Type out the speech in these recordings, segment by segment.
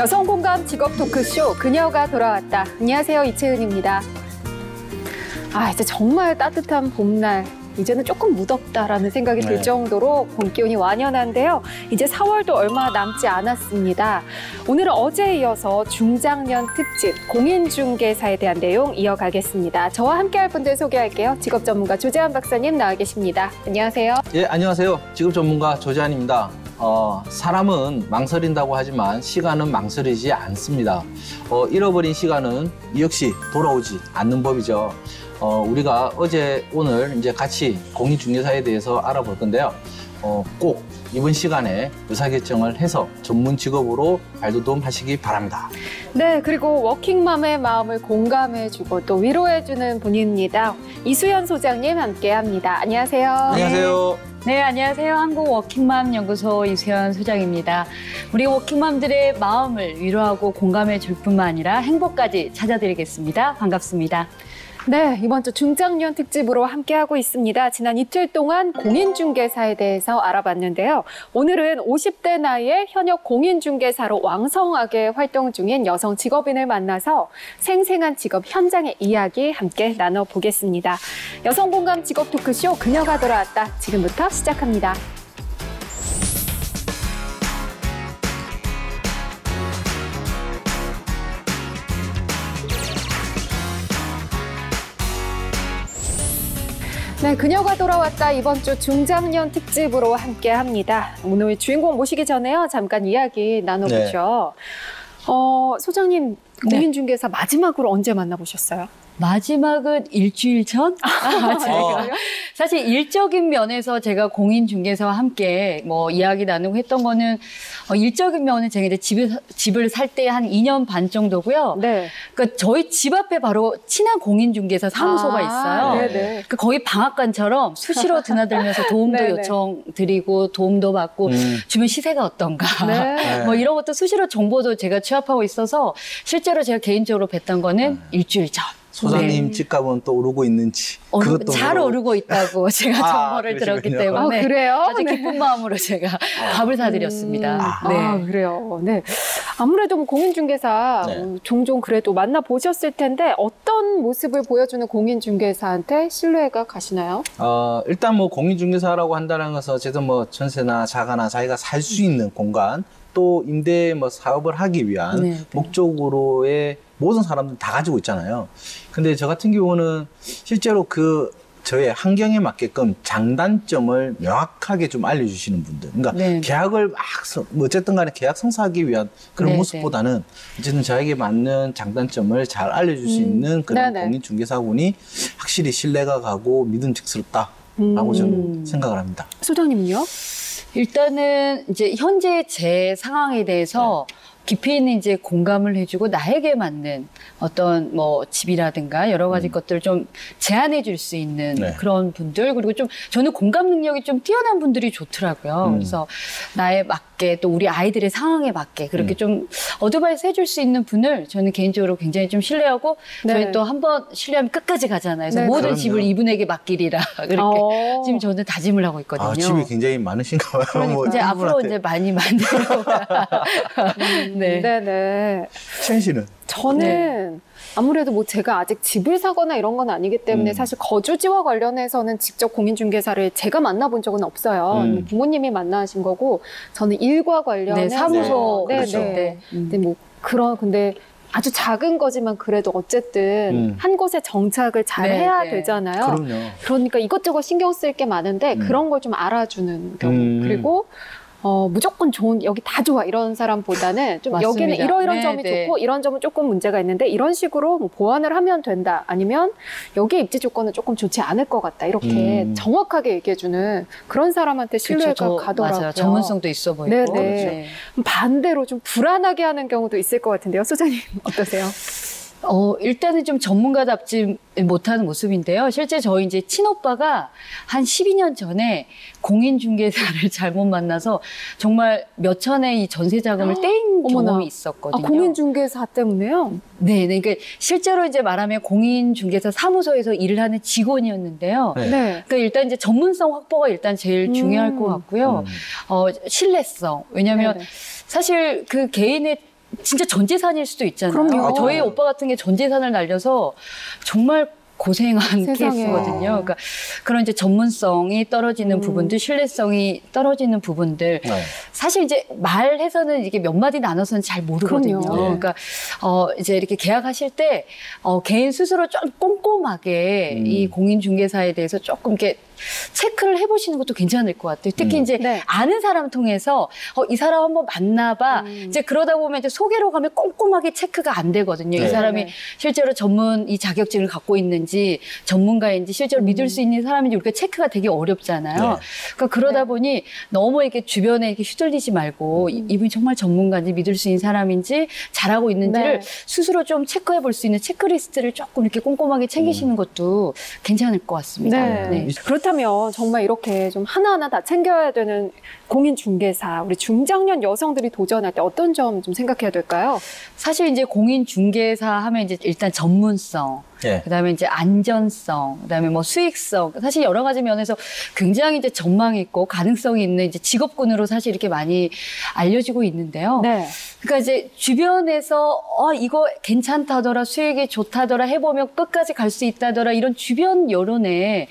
여성 공감 직업 토크쇼 그녀가 돌아왔다. 안녕하세요, 이채은입니다. 이제 정말 따뜻한 봄날. 이제는 조금 무덥다라는 생각이 들 정도로 봄 기온이 완연한데요. 이제 4월도 얼마 남지 않았습니다. 오늘은 어제에 이어서 중장년 특집 공인중개사에 대한 내용 이어가겠습니다. 저와 함께할 분들 소개할게요. 직업 전문가 조재한 박사님 나와 계십니다. 안녕하세요. 예, 안녕하세요. 직업 전문가 조재한입니다. 사람은 망설인다고 하지만 시간은 망설이지 않습니다. 잃어버린 시간은 역시 돌아오지 않는 법이죠. 우리가 어제 오늘 이제 같이 공인중개사에 대해서 알아볼 건데요. 꼭 이번 시간에 의사결정을 해서 전문 직업으로 발돋움하시기 바랍니다. 네, 그리고 워킹맘의 마음을 공감해주고 또 위로해주는 분입니다. 이수연 소장님 함께합니다. 안녕하세요. 안녕하세요. 네, 안녕하세요. 한국워킹맘 연구소 이수연 소장입니다. 우리 워킹맘들의 마음을 위로하고 공감해 줄 뿐만 아니라 행복까지 찾아드리겠습니다. 반갑습니다. 네, 이번 주 중장년 특집으로 함께하고 있습니다. 지난 이틀 동안 공인중개사에 대해서 알아봤는데요. 오늘은 50대 나이에 현역 공인중개사로 왕성하게 활동 중인 여성 직업인을 만나서 생생한 직업 현장의 이야기 함께 나눠보겠습니다. 여성 공감 직업 토크쇼 그녀가 돌아왔다. 지금부터 시작합니다. 네, 그녀가 돌아왔다. 이번 주 중장년 특집으로 함께합니다. 오늘 주인공 모시기 전에요. 잠깐 이야기 나눠보죠. 소장님, 공인중개사 마지막으로 언제 만나보셨어요? 마지막은 일주일 전? 제가 사실 일적인 면에서 제가 공인중개사와 함께 이야기 나누고 했던 거는 일적인 면은 제가 이제 집을 살 때 한 2년 반 정도고요. 네. 그러니까 저희 집 앞에 바로 친한 공인중개사 사무소가 있어요. 네네. 그러니까 거의 방앗간처럼 수시로 드나들면서 도움도 요청드리고 도움도 받고 주변 시세가 어떤가 이런 것도 수시로 정보도 제가 취합하고 있어서 실제로 제가 개인적으로 뵀던 거는 일주일 전. 소장님 집값은 또 오르고 있는지 그것도 잘 오르고 있다고 제가 정보를 들었기 때문에 그래요? 아주 기쁜 마음으로 제가 밥을 사드렸습니다. 그래요. 네. 아무래도 공인중개사 종종 그래도 만나보셨을 텐데 어떤 모습을 보여주는 공인중개사한테 신뢰가 가시나요? 일단 공인중개사라고 한다는 것은 어쨌든 전세나 자가나 자기가 살 수 있는 공간 또 임대 사업을 하기 위한 목적으로의 모든 사람들 다 가지고 있잖아요. 근데 저 같은 경우는 실제로 저의 환경에 맞게끔 장단점을 명확하게 좀 알려주시는 분들. 그러니까 계약을 어쨌든 간에 계약 성사하기 위한 그런 모습보다는 어쨌든 저에게 맞는 장단점을 잘 알려줄 수 있는 그런 공인중개사분이 확실히 신뢰가 가고 믿음직스럽다라고 저는 생각을 합니다. 소장님은요? 일단은 이제 현재 제 상황에 대해서 깊이 있는 이제 공감을 해주고 나에게 맞는 어떤 집이라든가 여러 가지 것들을 좀 제안해 줄 수 있는 그런 분들, 그리고 좀 저는 공감 능력이 좀 뛰어난 분들이 좋더라고요. 그래서 나에 맞게 또 우리 아이들의 상황에 맞게 그렇게 좀 어드바이스 해줄 수 있는 분을 저는 개인적으로 굉장히 좀 신뢰하고 저희 또 한번 신뢰하면 끝까지 가잖아요. 그래서 모든 집을 이분에게 맡기리라 그렇게 지금 저는 다짐을 하고 있거든요. 집이 굉장히 많으신가 봐요. 그러니까 이제 앞으로 이제 많이 만들려고. 네네. chen 씨는? 저는 아무래도 제가 아직 집을 사거나 이런 건 아니기 때문에 사실 거주지와 관련해서는 직접 공인중개사를 제가 만나본 적은 없어요. 부모님이 만나신 거고 저는 일과 관련해서 사무소 근데 아주 작은 거지만 그래도 어쨌든 한 곳에 정착을 잘 해야 되잖아요. 그럼요. 그러니까 이것저것 신경 쓸 게 많은데 그런 걸 좀 알아주는 경우. 그리고 무조건 여기 다 좋아 이런 사람보다는 좀 맞습니다. 여기는 이런 점이 좋고 이런 점은 조금 문제가 있는데 이런 식으로 보완을 하면 된다. 아니면 여기에 입지 조건은 조금 좋지 않을 것 같다. 이렇게 정확하게 얘기해주는 그런 사람한테 신뢰가 가더라고요. 맞아요. 전문성도 있어 보이고. 네네. 반대로 좀 불안하게 하는 경우도 있을 것 같은데요. 소장님 어떠세요? 일단은 좀 전문가답지 못하는 모습인데요. 실제 저희 이제 친오빠가 한 12년 전에 공인중개사를 잘못 만나서 정말 몇 천의 이 전세 자금을 떼인 경험이 있었거든요. 공인중개사 때문에요? 네, 그러니까 실제로 이제 말하면 공인중개사 사무소에서 일을 하는 직원이었는데요. 그러니까 일단 이제 전문성 확보가 일단 제일 중요할 것 같고요. 신뢰성. 왜냐하면 사실 그 개인의 진짜 전 재산일 수도 있잖아요. 그럼요. 그러니까 저희 오빠 같은 게 전 재산을 날려서 정말 고생한 세상에. 케이스거든요. 그러니까 그런 이제 전문성이 떨어지는 부분들, 신뢰성이 떨어지는 부분들. 네. 사실 이제 말해서는 이게 몇 마디 나눠서는 잘 모르거든요. 그럼요. 그러니까 이제 이렇게 계약하실 때 개인 스스로 좀 꼼꼼하게 이 공인중개사에 대해서 조금 이렇게 체크를 해보시는 것도 괜찮을 것 같아요. 특히 이제 네. 아는 사람 통해서 이 사람 한번 만나봐. 이제 그러다 보면 이제 소개로 가면 꼼꼼하게 체크가 안 되거든요. 네. 이 사람이 네. 실제로 전문 이 자격증을 갖고 있는지 전문가인지 실제로 믿을 수 있는 사람인지 우리가 체크가 되게 어렵잖아요. 네. 그러니까 그러다 네. 보니 너무 이렇게 주변에 이렇게 휘둘리지 말고 이분이 정말 전문가인지 믿을 수 있는 사람인지 잘하고 있는지를 네. 스스로 좀 체크해 볼 수 있는 체크리스트를 조금 이렇게 꼼꼼하게 챙기시는 것도 괜찮을 것 같습니다. 네. 그렇다면 정말 이렇게 좀 하나하나 다 챙겨야 되는 공인중개사, 우리 중장년 여성들이 도전할 때 어떤 점 좀 생각해야 될까요? 사실 이제 공인중개사 하면 이제 일단 전문성, 예. 그다음에 이제 안전성, 그다음에 뭐 수익성, 사실 여러 가지 면에서 굉장히 이제 전망이 있고 가능성이 있는 이제 직업군으로 사실 이렇게 많이 알려지고 있는데요. 네. 그러니까 이제 주변에서 이거 괜찮다더라, 수익이 좋다더라, 해보면 끝까지 갈 수 있다더라, 이런 주변 여론에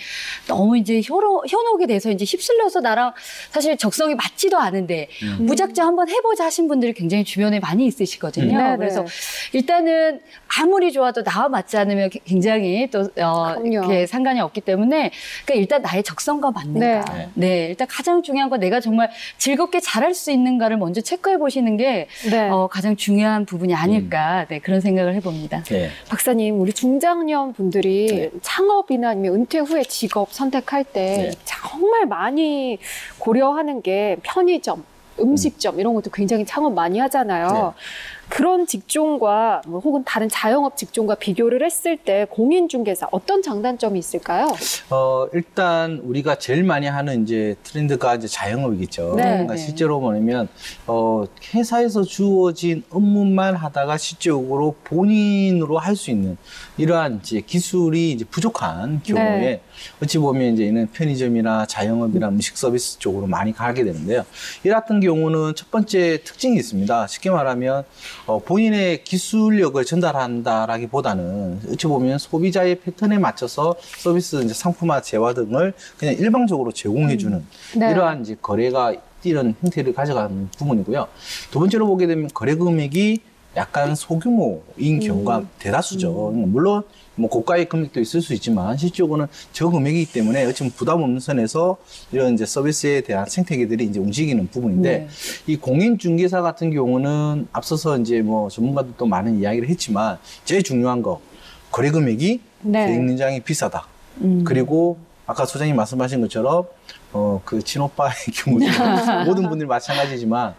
너무 이제 현혹이 돼서 이제 휩쓸려서 나랑 사실 적성이 맞지도 않은데 무작정 한번 해보자 하신 분들이 굉장히 주변에 많이 있으시거든요. 네네. 그래서 일단은 아무리 좋아도 나와 맞지 않으면 굉장히 또 이렇게 상관이 없기 때문에 그러니까 일단 나의 적성과 맞는가. 네. 네, 일단 가장 중요한 건 내가 정말 즐겁게 잘할 수 있는가를 먼저 체크해 보시는 게 네. 가장 중요한 부분이 아닐까. 네, 그런 생각을 해봅니다. 예. 박사님, 우리 중장년 분들이 네. 창업이나 아니면 은퇴 후에 직업 선택할 때 네. 정말 많이 고려하는 게 편의점, 음식점 이런 것도 굉장히 창업 많이 하잖아요. 그런 직종과 뭐 혹은 다른 자영업 직종과 비교를 했을 때 공인중개사 어떤 장단점이 있을까요? 일단 우리가 제일 많이 하는 이제 트렌드가 이제 자영업이겠죠. 네, 그러니까 네. 실제로 뭐냐면 회사에서 주어진 업무만 하다가 실질적으로 본인으로 할 수 있는 이러한 이제 기술이 이제 부족한 경우에 네. 어찌 보면 이제 이는 편의점이나 자영업이나 음식 서비스 쪽으로 많이 가게 되는데요. 이 같은 경우는 첫 번째 특징이 있습니다. 쉽게 말하면 본인의 기술력을 전달한다라기보다는 어찌 보면 소비자의 패턴에 맞춰서 서비스, 이제 상품화, 재화 등을 그냥 일방적으로 제공해주는 네. 이러한 이제 거래가 이런 형태를 가져가는 부분이고요. 두 번째로 보게 되면 거래 금액이 약간 소규모인 경우가 대다수죠. 물론 뭐 고가의 금액도 있을 수 있지만 실질적으로는 저금액이기 때문에 어쩌면 부담 없는 선에서 이런 이제 서비스에 대한 생태계들이 이제 움직이는 부분인데 네. 이 공인중개사 같은 경우는 앞서서 이제 뭐 전문가들도 많은 이야기를 했지만 제일 중요한 거 거래 금액이 네. 굉장히 비싸다. 그리고 아까 소장님 말씀하신 것처럼 그 친오빠의 경우도 모든 분들이 마찬가지지만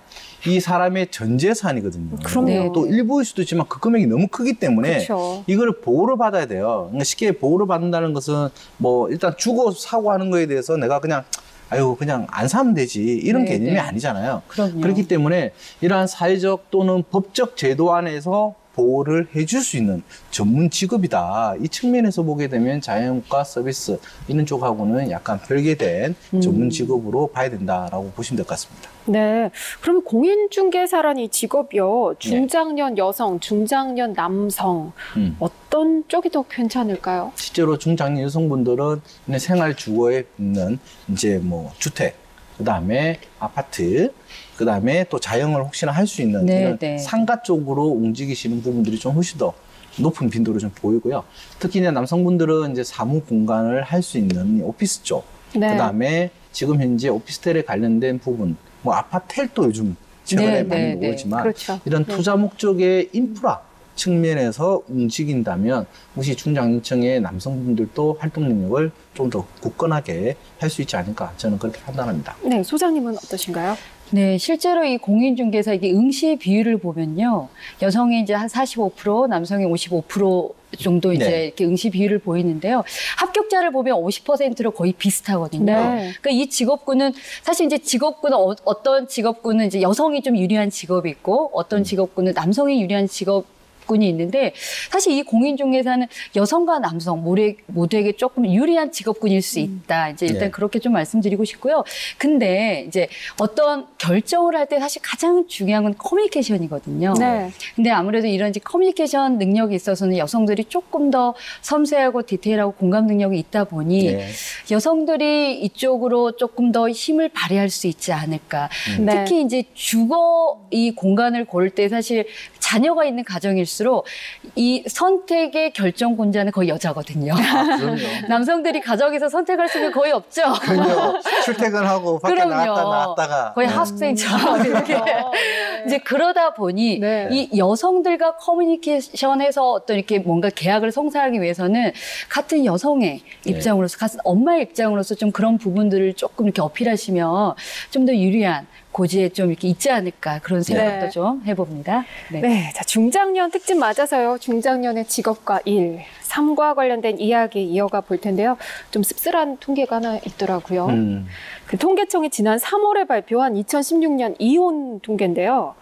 이 사람의 전 재산이거든요. 그럼요. 네, 또 일부일 수도 있지만 그 금액이 너무 크기 때문에 그렇죠. 이거를 보호를 받아야 돼요. 그러니까 쉽게 보호를 받는다는 것은 뭐 일단 주고 사고 하는 거에 대해서 내가 그냥 아유 그냥 안 사면 되지 이런 네, 개념이 네. 아니잖아요. 그럼요. 그렇기 때문에 이러한 사회적 또는 법적 제도 안에서 보호를 해줄 수 있는 전문 직업이다. 이 측면에서 보게 되면 자영업과 서비스 이런 쪽하고는 약간 별개된 전문 직업으로 봐야 된다라고 보시면 될 것 같습니다. 네. 그러면 공인중개사라는 이 직업이요. 중장년 여성, 중장년 남성 어떤 쪽이 더 괜찮을까요? 실제로 중장년 여성분들은 그냥 생활 주거에 있는 이제 뭐 주택, 그 다음에 아파트, 그 다음에 또 자영을 혹시나 할 수 있는 네, 이런 네. 상가 쪽으로 움직이시는 부분들이 좀 훨씬 더 높은 빈도로 좀 보이고요. 특히 이제 남성분들은 이제 사무 공간을 할 수 있는 이 오피스 쪽, 네. 그 다음에 지금 현재 오피스텔에 관련된 부분, 뭐 아파텔도 요즘 최근에 네, 많이 네, 네. 오지만 그렇죠. 이런 네. 투자 목적의 인프라 측면에서 움직인다면 혹시 중장년층의 남성분들도 활동 능력을 좀 더 굳건하게 할 수 있지 않을까 저는 그렇게 판단합니다. 네, 소장님은 어떠신가요? 네, 실제로 이 공인중개사 이게 응시 비율을 보면요. 여성이 이제 한 45%, 남성이 55% 정도 이제 네. 이렇게 응시 비율을 보이는데요. 합격자를 보면 50%로 거의 비슷하거든요. 네. 그러니까 이 직업군은 사실 이제 직업군은 어떤 직업군은 이제 여성이 좀 유리한 직업이 있고 어떤 직업군은 남성이 유리한 직업 직업군이 있는데 사실 이 공인중개사는 여성과 남성 모두에게 조금 유리한 직업군일 수 있다. 이제 일단 네. 그렇게 좀 말씀드리고 싶고요. 근데 이제 어떤 결정을 할 때 사실 가장 중요한 건 커뮤니케이션이거든요. 네. 근데 아무래도 이런 이제 커뮤니케이션 능력에 있어서는 여성들이 조금 더 섬세하고 디테일하고 공감 능력이 있다 보니 네. 여성들이 이쪽으로 조금 더 힘을 발휘할 수 있지 않을까. 네. 특히 이제 주거 이 공간을 고를 때 사실 자녀가 있는 가정일수록 이 선택의 결정권자는 거의 여자거든요. 그럼요. 남성들이 가정에서 선택할 수 있는 게 거의 없죠. 그럼요. 출퇴근하고 밖에 그럼요. 나왔다가. 거의 네. 학생처럼 이렇게. 이제 그러다 보니 네. 이 여성들과 커뮤니케이션에서 어떤 이렇게 뭔가 계약을 성사하기 위해서는 같은 여성의 입장으로서, 같은 엄마의 입장으로서 좀 그런 부분들을 조금 이렇게 어필하시면 좀 더 유리한 고지에 좀 이렇게 있지 않을까 그런 생각도 네. 좀 해봅니다. 네, 자, 중장년 특집 맞아서요. 중장년의 직업과 일, 삶과 관련된 이야기 이어가 볼 텐데요. 좀 씁쓸한 통계가 하나 있더라고요. 그 통계청이 지난 3월에 발표한 2016년 이혼 통계인데요.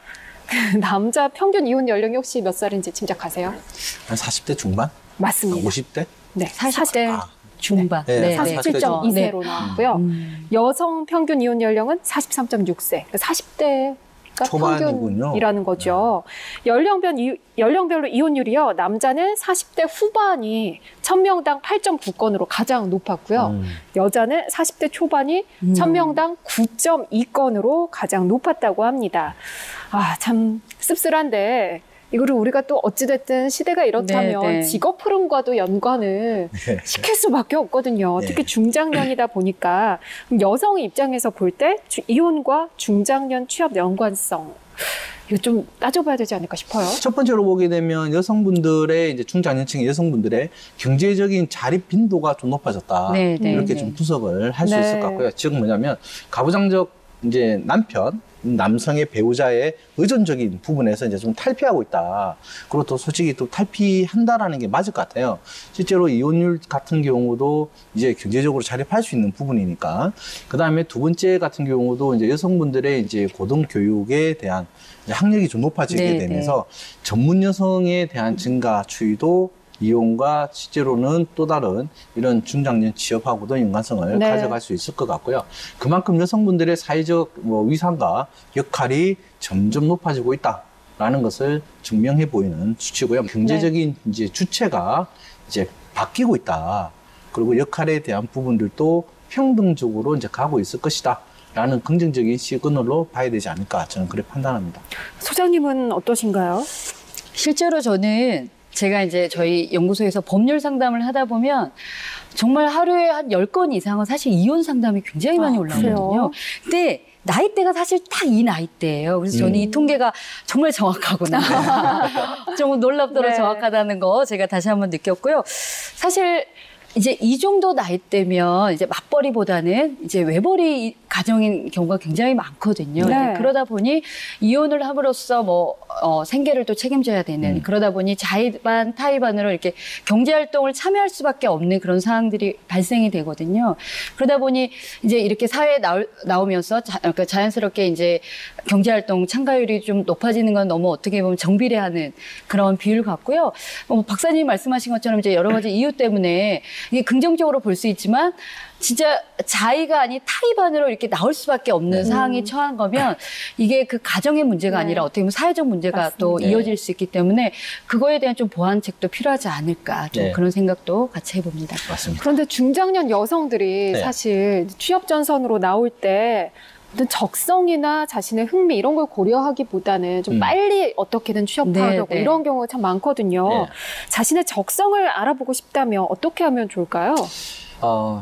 그 남자 평균 이혼 연령이 혹시 몇 살인지 짐작하세요? 한 40대 중반? 맞습니다. 50대? 네, 40대 중반. 네, 47.2세로 네. 나왔고요. 여성 평균 이혼 연령은 43.6세. 40대가 초반이군요. 평균이라는 거죠. 연령별로 이혼율이요. 남자는 40대 후반이 1000명당 8.9건으로 가장 높았고요. 여자는 40대 초반이 1000명당 9.2건으로 가장 높았다고 합니다. 아, 참 씁쓸한데 이거를 우리가 또 어찌됐든 시대가 이렇다면 네, 네. 직업 흐름과도 연관을 네. 시킬 수밖에 없거든요. 네. 특히 중장년이다 보니까 그럼 여성의 입장에서 볼 때 이혼과 중장년 취업 연관성 이거 좀 따져봐야 되지 않을까 싶어요. 첫 번째로 보게 되면 여성분들의 이제 중장년층의 여성분들의 경제적인 자립 빈도가 좀 높아졌다. 네, 네, 이렇게 네. 좀 분석을 할 수 네. 있을 것 같고요. 즉 뭐냐면 가부장적 이제 남성의 배우자의 의존적인 부분에서 이제 좀 탈피하고 있다. 그리고 또 솔직히 또 탈피한다라는 게 맞을 것 같아요. 실제로 이혼율 같은 경우도 이제 경제적으로 자립할 수 있는 부분이니까. 그 다음에 두 번째 같은 경우도 이제 여성분들의 이제 고등교육에 대한 이제 학력이 좀 높아지게 네, 되면서 전문 여성에 대한 증가 추이도 이혼과 실제로는 또 다른 이런 중장년 취업하고도 연관성을 네. 가져갈 수 있을 것 같고요. 그만큼 여성분들의 사회적 위상과 역할이 점점 높아지고 있다라는 것을 증명해 보이는 수치고요. 경제적인 이제 주체가 이제 바뀌고 있다. 그리고 역할에 대한 부분들도 평등적으로 이제 가고 있을 것이다. 라는 긍정적인 시그널로 봐야 되지 않을까 저는 그렇게 판단합니다. 소장님은 어떠신가요? 실제로 저는 제가 이제 저희 연구소에서 법률 상담을 하다 보면 정말 하루에 한 10건 이상은 사실 이혼 상담이 굉장히 많이 올라오거든요. 그래요? 근데 나이대가 사실 딱 이 나이대예요. 그래서 저는 이 통계가 정말 정확하구나. 좀 놀랍도록 네. 정확하다는 거 제가 다시 한번 느꼈고요. 사실 이제 이 정도 나이대면 이제 맞벌이보다는 이제 외벌이 가정인 경우가 굉장히 많거든요. 네. 이제 그러다 보니 이혼을 함으로써 뭐 생계를 또 책임져야 되는 그러다 보니 자의반 타의반으로 이렇게 경제 활동을 참여할 수밖에 없는 그런 상황들이 발생이 되거든요. 그러다 보니 이제 이렇게 사회에 나오면서 그러니까 자연스럽게 이제 경제 활동 참가율이 좀 높아지는 건 너무 어떻게 보면 정비례하는 그런 비율 같고요. 박사님이 말씀하신 것처럼 이제 여러 가지 이유 때문에 이게 긍정적으로 볼 수 있지만 진짜 자의가 아닌 타의반으로 이렇게 나올 수밖에 없는 상황에 처한 거면 이게 그 가정의 문제가 네. 아니라 어떻게 보면 사회적 문제가 맞습니다. 또 네. 이어질 수 있기 때문에 그거에 대한 좀 보완책도 필요하지 않을까 좀 네. 그런 생각도 같이 해봅니다. 맞습니다. 그런데 중장년 여성들이 네. 사실 취업 전선으로 나올 때 어떤 적성이나 자신의 흥미 이런 걸 고려하기보다는 좀 빨리 어떻게든 취업하려고 네, 네. 이런 경우가 참 많거든요. 네. 자신의 적성을 알아보고 싶다면 어떻게 하면 좋을까요?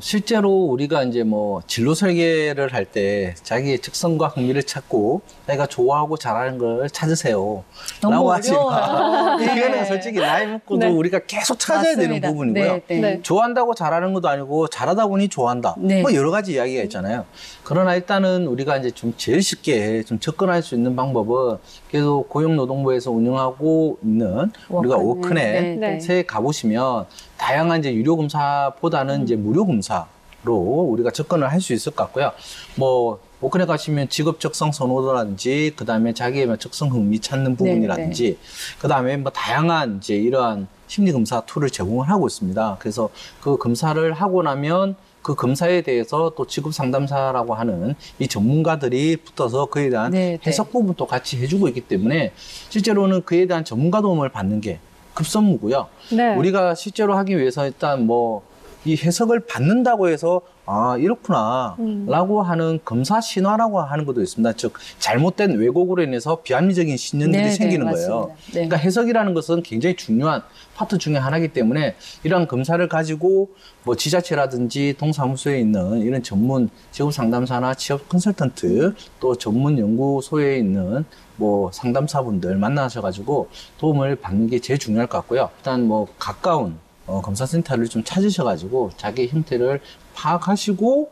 실제로 우리가 이제 뭐 진로 설계를 할 때 자기의 적성과 흥미를 찾고 자기가 좋아하고 잘하는 걸 찾으세요. 너무 라고 하지만 어려워요. 이거는 네. 솔직히 나이 먹고도 네. 우리가 계속 찾아야 되는 맞습니다. 부분이고요. 네, 네. 네. 좋아한다고 잘하는 것도 아니고 잘하다 보니 좋아한다. 네. 뭐 여러 가지 이야기가 있잖아요. 그러나 일단은 우리가 이제 좀 제일 쉽게 좀 접근할 수 있는 방법은 그래도 고용노동부에서 운영하고 있는 우리가 워크넷. 워크넷에 네. 가보시면 다양한 이제 유료 검사보다는 이제 무료 검사 우리가 접근을 할 수 있을 것 같고요. 뭐 오크내 가시면 직업 적성 선호도라든지 그다음에 자기의 적성 흥미 찾는 부분이라든지 그다음에 뭐 다양한 이제 이러한 심리 검사 툴을 제공을 하고 있습니다. 그래서 그 검사를 하고 나면 그 검사에 대해서 또 직업 상담사라고 하는 이 전문가들이 붙어서 그에 대한 해석 부분도 같이 해주고 있기 때문에 실제로는 그에 대한 전문가 도움을 받는 게 급선무고요. 네. 우리가 실제로 하기 위해서 일단 뭐 이 해석을 받는다고 해서 아 이렇구나 라고 하는 검사 신화라고 하는 것도 있습니다. 즉 잘못된 왜곡으로 인해서 비합리적인 신념들이 생기는 거예요. 그러니까 해석이라는 것은 굉장히 중요한 파트 중에 하나이기 때문에 이러한 검사를 가지고 뭐 지자체라든지 동사무소에 있는 이런 전문 직업 상담사나 취업 컨설턴트 또 전문 연구소에 있는 뭐 상담사분들 만나셔가지고 도움을 받는 게 제일 중요할 것 같고요. 일단 뭐 가까운 검사센터를 좀 찾으셔가지고 자기 형태를 파악하시고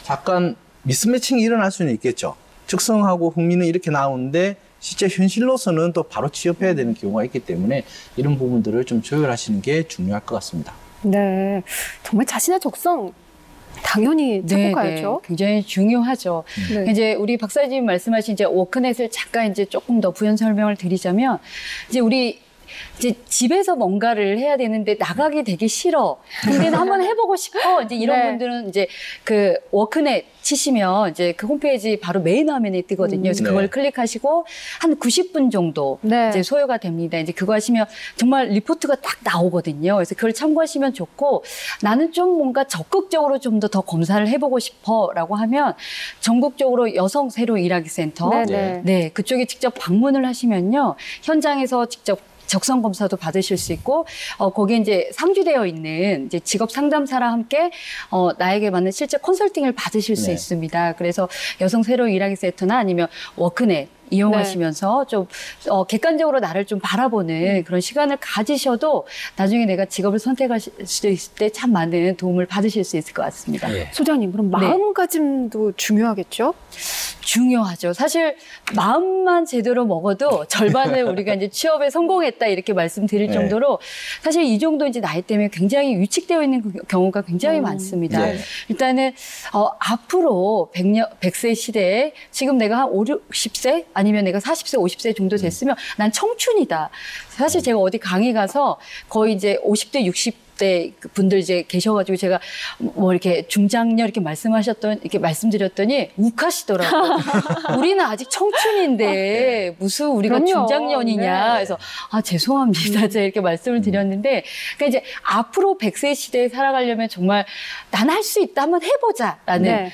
잠깐 미스매칭이 일어날 수는 있겠죠. 적성하고 흥미는 이렇게 나오는데 실제 현실로서는 또 바로 취업해야 되는 경우가 있기 때문에 이런 부분들을 좀 조율하시는 게 중요할 것 같습니다. 네, 정말 자신의 적성 당연히 찾고 가야죠. 굉장히 중요하죠. 이제 우리 박사님 말씀하신 이제 워크넷을 잠깐 이제 조금 더 부연 설명을 드리자면 이제 우리 이제 집에서 뭔가를 해야 되는데 나가기 되게 싫어. 근데 한번 해보고 싶어. 이제 이런 분들은 이제 그 워크넷 치시면 이제 그 홈페이지 바로 메인 화면에 뜨거든요. 그래서 그걸 클릭하시고 한 90분 정도 이제 소요가 됩니다. 이제 그거 하시면 정말 리포트가 딱 나오거든요. 그래서 그걸 참고하시면 좋고 나는 좀 뭔가 적극적으로 좀 더 검사를 해보고 싶어라고 하면 전국적으로 여성 새로 일하기 센터 그쪽에 직접 방문을 하시면요. 현장에서 직접 적성 검사도 받으실 수 있고, 거기에 이제 상주되어 있는 이제 직업 상담사랑 함께, 나에게 맞는 실제 컨설팅을 받으실 수 있습니다. 그래서 여성 새로 일하기 센터나 아니면 워크넷 이용하시면서 좀 객관적으로 나를 좀 바라보는 그런 시간을 가지셔도 나중에 내가 직업을 선택하실 수 있을 때 참 많은 도움을 받으실 수 있을 것 같습니다. 소장님, 그럼 마음가짐도 중요하겠죠? 중요하죠. 사실 마음만 제대로 먹어도 절반을 우리가 이제 취업에 성공했다 이렇게 말씀드릴 정도로 사실 이 정도 이제 나이 때문에 굉장히 위축되어 있는 경우가 굉장히 많습니다. 일단은 앞으로 100세 시대에 지금 내가 한 5, 60세 아니면 내가 40세, 50세 정도 됐으면 난 청춘이다. 사실 제가 어디 강의 가서 거의 이제 50대, 60대 분들 이제 계셔가지고 제가 뭐 이렇게 중장년 이렇게 이렇게 말씀드렸더니 욱하시더라고요. 우리는 아직 청춘인데 무슨 우리가 중장년이냐. 그래서 죄송합니다. 제가 이렇게 말씀을 드렸는데 그러니까 이제 앞으로 100세 시대에 살아가려면 정말 난 할 수 있다. 한번 해보자라는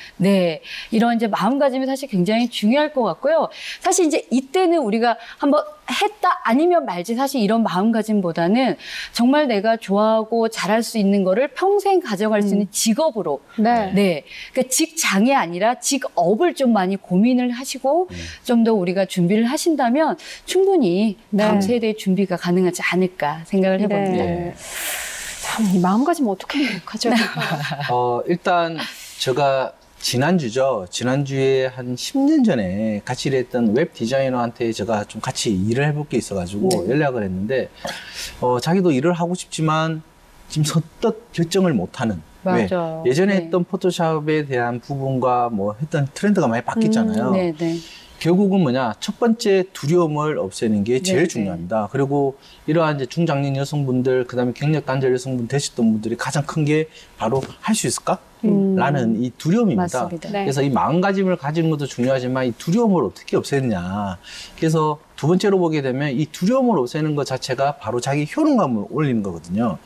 이런 이제 마음가짐이 사실 굉장히 중요할 것 같고요. 사실 이제 이때는 우리가 한번 했다 아니면 말지 사실 이런 마음가짐보다는 정말 내가 좋아하고 잘할 수 있는 거를 평생 가져갈 수 있는 직업으로 그러니까 직장이 아니라 직업을 좀 많이 고민을 하시고 좀 더 우리가 준비를 하신다면 충분히 다음 세대의 준비가 가능하지 않을까 생각을 해봅니다. 참, 이 마음가짐 어떻게 가져갈까? 일단 제가 지난주에 한 10년 전에 같이 일했던 웹 디자이너한테 제가 좀 같이 일을 해볼 게 있어가지고 연락을 했는데, 자기도 일을 하고 싶지만 지금 선뜻 결정을 못하는. 예전에 했던 포토샵에 대한 부분과 뭐 했던 트렌드가 많이 바뀌었잖아요. 결국은 뭐냐, 첫 번째 두려움을 없애는 게 제일 중요합니다. 그리고 이러한 이제 중장년 여성분들, 그 다음에 경력 단절 여성분 되셨던 분들이 가장 큰 게 바로 할 수 있을까? 라는 이 두려움입니다. 맞습니다. 그래서 이 마음가짐을 가지는 것도 중요하지만 이 두려움을 어떻게 없애느냐. 그래서 두 번째로 보게 되면 이 두려움을 없애는 것 자체가 바로 자기 효능감을 올리는 거거든요.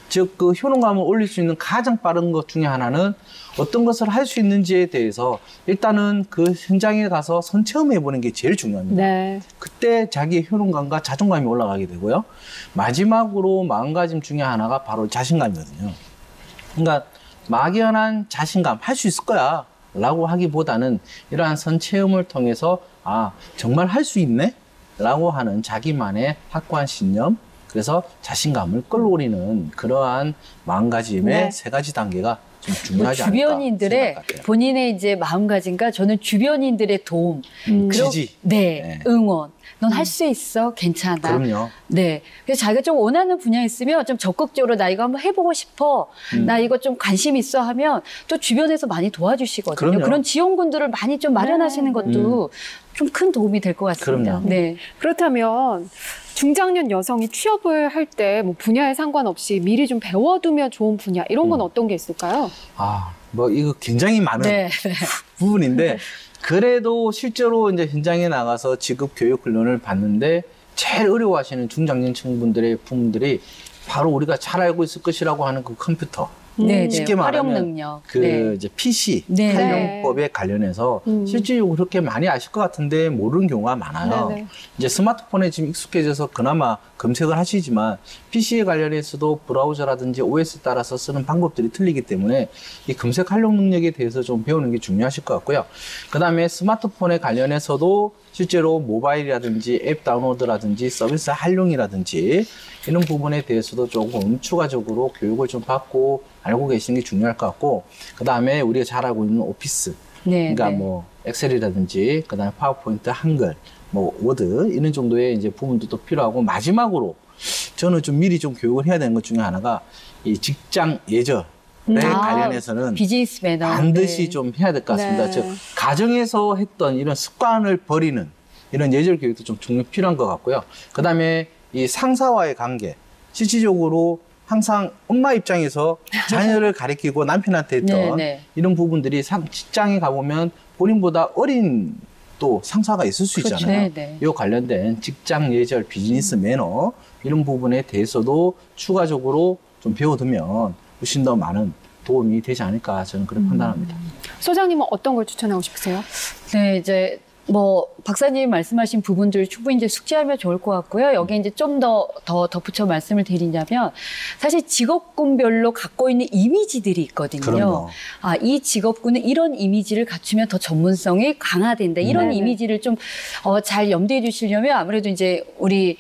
즉, 그 효능감을 올릴 수 있는 가장 빠른 것 중에 하나는 어떤 것을 할 수 있는지에 대해서 일단은 그 현장에 가서 선체험해 보는 게 제일 중요합니다. 그때 자기의 효능감과 자존감이 올라가게 되고요. 마지막으로 마음가짐 중에 하나가 바로 자신감이거든요. 그러니까 막연한 자신감, 할 수 있을 거야 라고 하기보다는 이러한 선체험을 통해서 정말 할 수 있네? 라고 하는 자기만의 확고한 신념, 그래서 자신감을 끌어올리는 그러한 마음가짐의 네. 3가지 단계가 좀 중요하지 않을까 주변인들의 생각할게요. 본인의 이제 마음가짐과 저는 주변인들의 도움, 지지. 네, 네. 응원. 넌 할 수 있어, 괜찮아. 그럼요. 네. 그래서 자기가 좀 원하는 분야 있으면 좀 적극적으로 나 이거 한번 해보고 싶어. 나 이거 좀 관심 있어 하면 또 주변에서 많이 도와주시거든요. 그럼요. 그런 지원군들을 많이 좀 마련하시는 것도 좀 큰 도움이 될 것 같습니다. 그럼요. 네. 그렇다면 중장년 여성이 취업을 할 때 뭐 분야에 상관없이 미리 좀 배워두면 좋은 분야 이런 건 어떤 게 있을까요? 뭐 이거 굉장히 많은 네. 부분인데 그래도 실제로 이제 현장에 나가서 직업 교육 훈련을 받는데 제일 어려워하시는 중장년층분들의 부모들이 바로 우리가 잘 알고 있을 것이라고 하는 그 컴퓨터. 네, 쉽게 네. 활용 말하면 능력. 그 네. 이제 PC 네. 활용법에 관련해서 실제로 그렇게 많이 아실 것 같은데 모르는 경우가 많아요. 네네. 이제 스마트폰에 지금 익숙해져서 그나마 검색을 하시지만 PC에 관련해서도 브라우저라든지 OS에 따라서 쓰는 방법들이 틀리기 때문에 이 검색 활용 능력에 대해서 좀 배우는 게 중요하실 것 같고요. 그다음에 스마트폰에 관련해서도 실제로 모바일이라든지 앱 다운로드라든지 서비스 활용이라든지 이런 부분에 대해서도 조금 추가적으로 교육을 좀 받고 알고 계시는 게 중요할 것 같고 그다음에 우리가 잘 알고 있는 오피스 네, 그러니까 네. 뭐 엑셀이라든지 그다음에 파워포인트, 한글, 뭐 워드 이런 정도의 이제 부분도 필요하고 마지막으로 저는 좀 미리 좀 교육을 해야 되는 것 중에 하나가 이 직장 예절에 관련해서는 비즈니스 매너. 반드시 네. 좀 해야 될 것 같습니다. 네. 즉 가정에서 했던 이런 습관을 버리는 이런 예절 교육도 좀 필요한 것 같고요. 그다음에 이 상사와의 관계 실질적으로 항상 엄마 입장에서 자녀를 가리키고 남편한테 했던 네, 네. 이런 부분들이 직장에 가보면 본인보다 어린 또 상사가 있을 수 그렇죠. 있잖아요. 네, 네. 이 관련된 직장 예절, 비즈니스 매너 이런 부분에 대해서도 추가적으로 좀 배워두면 훨씬 더 많은 도움이 되지 않을까 저는 그렇게 판단합니다. 소장님은 어떤 걸 추천하고 싶으세요? 네, 이제 뭐 박사님 말씀하신 부분들 충분히 이제 숙지하면 좋을 것 같고요. 여기 이제 좀 더 덧붙여 말씀을 드리자면 사실 직업군별로 갖고 있는 이미지들이 있거든요. 그럼요. 이 직업군은 이런 이미지를 갖추면 더 전문성이 강화된다. 이런 네네. 이미지를 좀 잘 염두에 두시려면 아무래도 이제 우리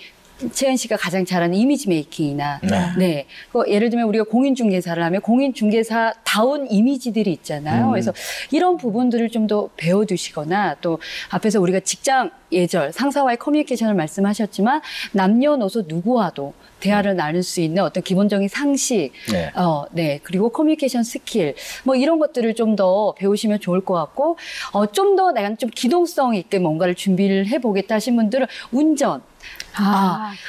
채은 씨가 가장 잘하는 이미지 메이킹이나 네. 예를 들면 우리가 공인중개사를 하면 공인중개사다운 이미지들이 있잖아요. 그래서 이런 부분들을 좀 더 배워두시거나 또 앞에서 우리가 직장 예절, 상사와의 커뮤니케이션을 말씀하셨지만 남녀노소 누구와도 대화를 나눌 수 있는 어떤 기본적인 상식, 네. 네. 그리고 커뮤니케이션 스킬, 뭐 이런 것들을 좀 더 배우시면 좋을 것 같고, 좀 더 내가 좀 기동성 있게 뭔가를 준비를 해보겠다 하신 분들은 운전.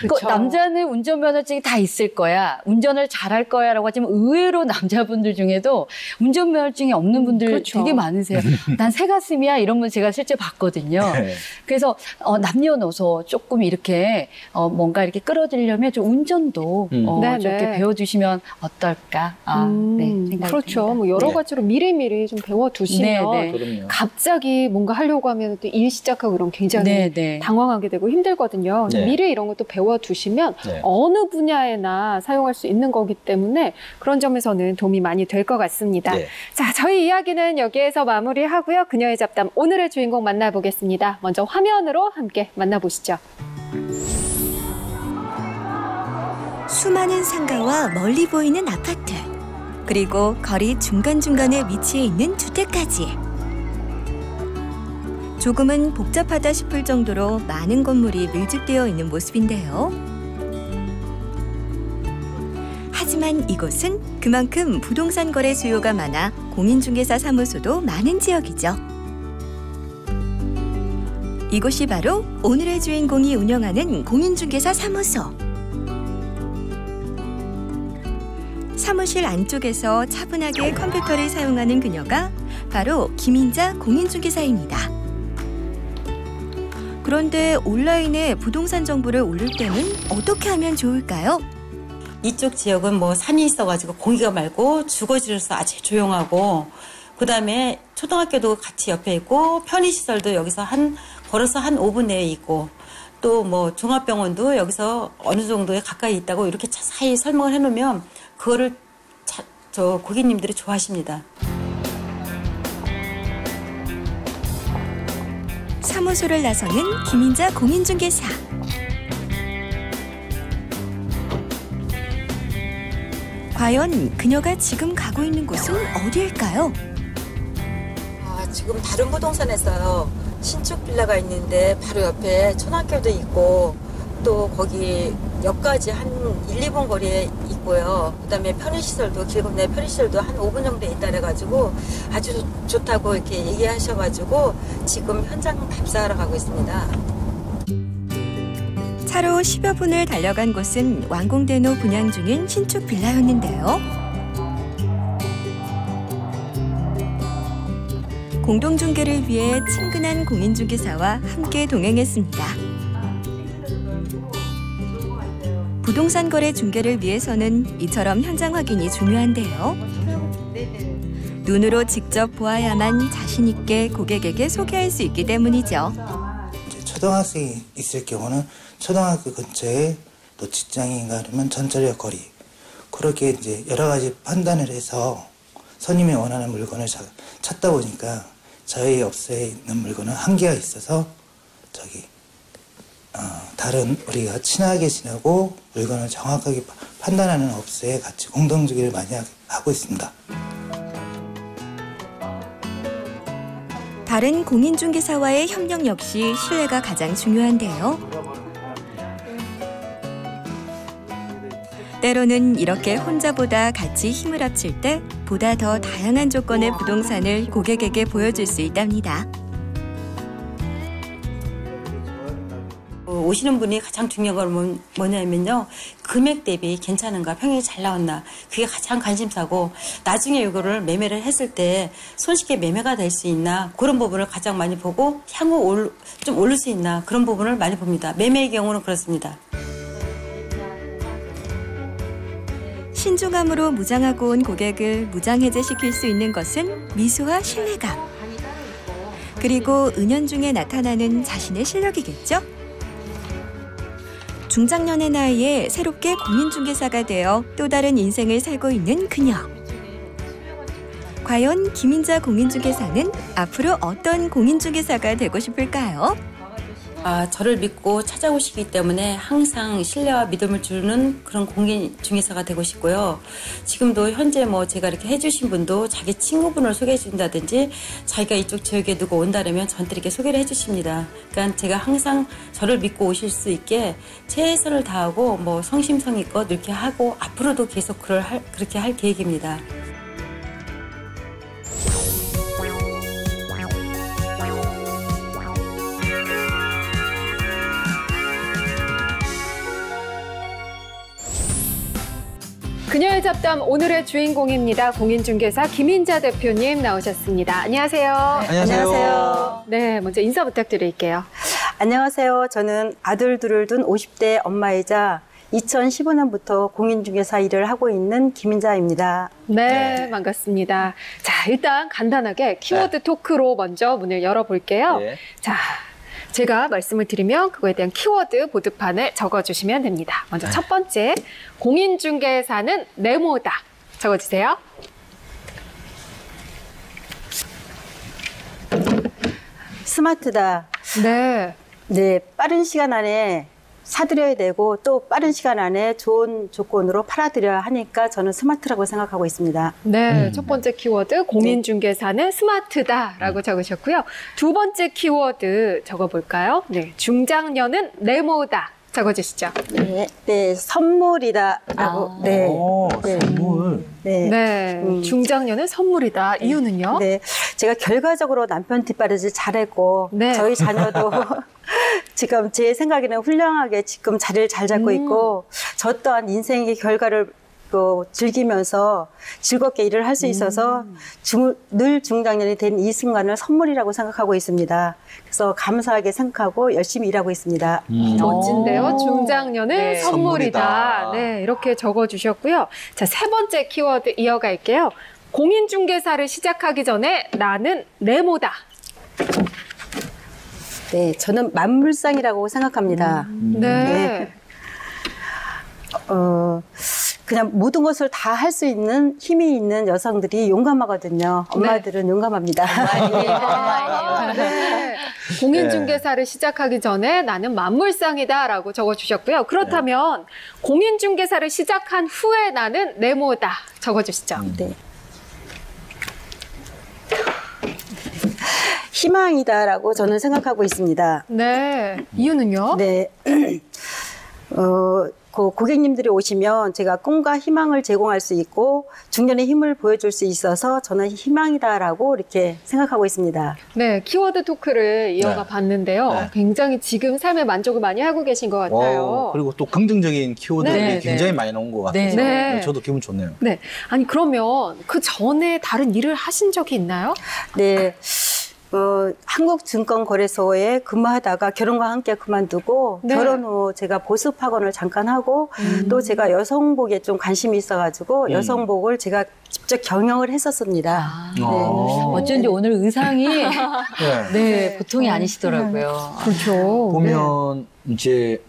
그렇죠. 남자는 운전면허증이 다 있을 거야. 운전을 잘할 거야. 라고 하지만 의외로 남자분들 중에도 운전면허증이 없는 분들 그렇죠. 되게 많으세요. 난 새가슴이야. 이런 분 제가 실제 봤거든요. 네. 그래서 남녀노소 조금 이렇게 뭔가 이렇게 끌어들이려면 좀 운전도 네네. 좋게 배워주시면 어떨까. 네, 생각이 그렇죠. 듭니다. 뭐 여러 네. 가지로 미리미리 좀 배워두시면 네, 네. 그럼요. 갑자기 뭔가 하려고 하면 또 일 시작하고 그러면 굉장히 네, 네. 당황하게 되고 힘들거든요. 네. 미리 이런 것도 배워두시면 네. 어느 분야에나 사용할 수 있는 거기 때문에 그런 점에서는 도움이 많이 될 것 같습니다. 네. 자, 저희 이야기는 여기에서 마무리하고요. 그녀의 잡담 오늘의 주인공 만나보겠습니다. 먼저 화면으로 함께 만나보시죠. 수많은 상가와 멀리 보이는 아파트, 그리고 거리 중간중간에 위치해 있는 주택까지. 조금은 복잡하다 싶을 정도로 많은 건물이 밀집되어 있는 모습인데요. 하지만 이곳은 그만큼 부동산 거래 수요가 많아 공인중개사 사무소도 많은 지역이죠. 이곳이 바로 오늘의 주인공이 운영하는 공인중개사 사무소. 사무실 안쪽에서 차분하게 컴퓨터를 사용하는 그녀가 바로 김인자 공인중개사입니다. 그런데 온라인에 부동산 정보를 올릴 때는 어떻게 하면 좋을까요? 이쪽 지역은 뭐 산이 있어가지고 공기가 맑고 주거지로서 아주 조용하고 그다음에 초등학교도 같이 옆에 있고 편의시설도 여기서 걸어서 한 5분 내에 있고 또 뭐 종합병원도 여기서 어느 정도에 가까이 있다고 이렇게 자세히 설명을 해놓으면 그거를 저 고객님들이 좋아하십니다. 사무소를 나서는 김인자 공인중개사. 과연 그녀가 지금 가고 있는 곳은 어디일까요? 지금 다른 부동산에서요. 신축 빌라가 있는데 바로 옆에 초등학교도 있고 또 거기 역까지 한 1, 2분 거리에 있고요. 그다음에 편의시설도 길 건너에 편의시설도 한 5분 정도에 있다 그래가지고 아주 좋다고 이렇게 얘기하셔가지고 지금 현장 답사하러 가고 있습니다. 차로 10여 분을 달려간 곳은 완공된 후 분양 중인 신축 빌라였는데요. 공동중개를 위해 친근한 공인중개사와 함께 동행했습니다. 부동산 거래 중개를 위해서는 이처럼 현장 확인이 중요한데요. 눈으로 직접 보아야만 자신 있게 고객에게 소개할 수 있기 때문이죠. 초등학생이 있을 경우는 초등학교 근처에 또 직장인가 아니면 전철역 거리 그렇게 이제 여러 가지 판단을 해서 손님이 원하는 물건을 찾다 보니까 저희 업소에 있는 물건은 한계가 있어서 다른 우리가 친하게 지내고 물건을 정확하게 판단하는 업소에 같이 공동중개를 많이 하고 있습니다. 다른 공인중개사와의 협력 역시 신뢰가 가장 중요한데요. 때로는 이렇게 혼자보다 같이 힘을 합칠 때 보다 더 다양한 조건의 부동산을 고객에게 보여줄 수 있답니다. 오시는 분이 가장 중요한 건 뭐냐면요. 금액 대비 괜찮은가, 평이 잘 나왔나. 그게 가장 관심사고 나중에 이거를 매매를 했을 때 손쉽게 매매가 될 수 있나 그런 부분을 가장 많이 보고 향후 좀 오를 수 있나 그런 부분을 많이 봅니다. 매매의 경우는 그렇습니다. 신중함으로 무장하고 온 고객을 무장해제시킬 수 있는 것은 미소와 신뢰감. 그리고 은연중에 나타나는 자신의 실력이겠죠? 중장년의 나이에 새롭게 공인중개사가 되어 또 다른 인생을 살고 있는 그녀. 과연 김인자 공인중개사는 앞으로 어떤 공인중개사가 되고 싶을까요? 저를 믿고 찾아오시기 때문에 항상 신뢰와 믿음을 주는 그런 공인중개사가 되고 싶고요. 지금도 현재 제가 이렇게 해주신 분도 자기 친구분을 소개해 준다든지 자기가 이쪽 지역에 누가 온다면 저한테 이렇게 소개를 해주십니다. 그러니까 제가 항상 저를 믿고 오실 수 있게 최선을 다하고 성심성의껏 이렇게 하고 앞으로도 계속 그렇게 할 계획입니다. 그녀의 잡담 오늘의 주인공입니다. 공인중개사 김인자 대표님 나오셨습니다. 안녕하세요. 안녕하세요. 네, 먼저 인사 부탁드릴게요. 안녕하세요. 저는 아들 둘을 둔 50대 엄마이자 2015년부터 공인중개사 일을 하고 있는 김인자입니다. 네, 반갑습니다. 자, 일단 간단하게 키워드 토크로 먼저 문을 열어볼게요. 네. 자, 제가 말씀을 드리면 그거에 대한 키워드 보드판에 적어주시면 됩니다. 먼저 첫 번째, 공인중개사는 네모다. 적어주세요. 스마트다. 네. 네, 빠른 시간 안에 사드려야 되고 또 빠른 시간 안에 좋은 조건으로 팔아드려야 하니까 저는 스마트라고 생각하고 있습니다. 네, 첫 번째 키워드 공인중개사는 스마트다라고 적으셨고요. 두 번째 키워드 적어볼까요? 네, 중장년은 네모다. 적어주시죠. 네, 선물이다라고. 네. 선물. 네, 중장년은 선물이다. 이유는요? 네, 제가 결과적으로 남편 뒷바라지 잘했고 네. 저희 자녀도 지금 제 생각에는 훌륭하게 지금 자리를 잘 잡고 있고 저 또한 인생의 결과를 즐기면서 즐겁게 일을 할 수 있어서 늘 중장년이 된 이 순간을 선물이라고 생각하고 있습니다. 그래서 감사하게 생각하고 열심히 일하고 있습니다. 멋진데요. 중장년은 네. 선물이다. 네, 이렇게 적어주셨고요. 자, 세 번째 키워드 이어갈게요. 공인중개사를 시작하기 전에 나는 네모다. 네, 저는 만물상이라고 생각합니다. 네. 그냥 모든 것을 다 할 수 있는 힘이 있는 여성들이 용감하거든요. 엄마들은 용감합니다. 네. 공인중개사를 시작하기 전에 나는 만물상이다라고 적어주셨고요. 그렇다면 공인중개사를 시작한 후에 나는 네모다 적어주시죠. 네. 희망이다라고 저는 생각하고 있습니다. 네. 이유는요? 네. 그 고객님들이 오시면 제가 꿈과 희망을 제공할 수 있고 중년의 힘을 보여줄 수 있어서 저는 희망이다라고 이렇게 생각하고 있습니다. 네, 키워드 토크를 이어가 네. 봤는데요. 네. 굉장히 지금 삶에 만족을 많이 하고 계신 것 같아요. 그리고 또 긍정적인 키워드들이 네, 굉장히 네. 많이 나온 것 같아서 네. 네. 저도 기분 좋네요. 네. 아니, 그러면 그 전에 다른 일을 하신 적이 있나요? 네. 한국증권거래소에 근무하다가 결혼과 함께 그만두고 네. 결혼 후 제가 보습학원을 잠깐 하고 또 제가 여성복에 좀 관심이 있어가지고 여성복을 제가 직접 경영을 했었습니다. 아, 네. 어쩐지 오늘 의상이 네. 네, 보통이 아니시더라고요. 그렇죠. 보면 이제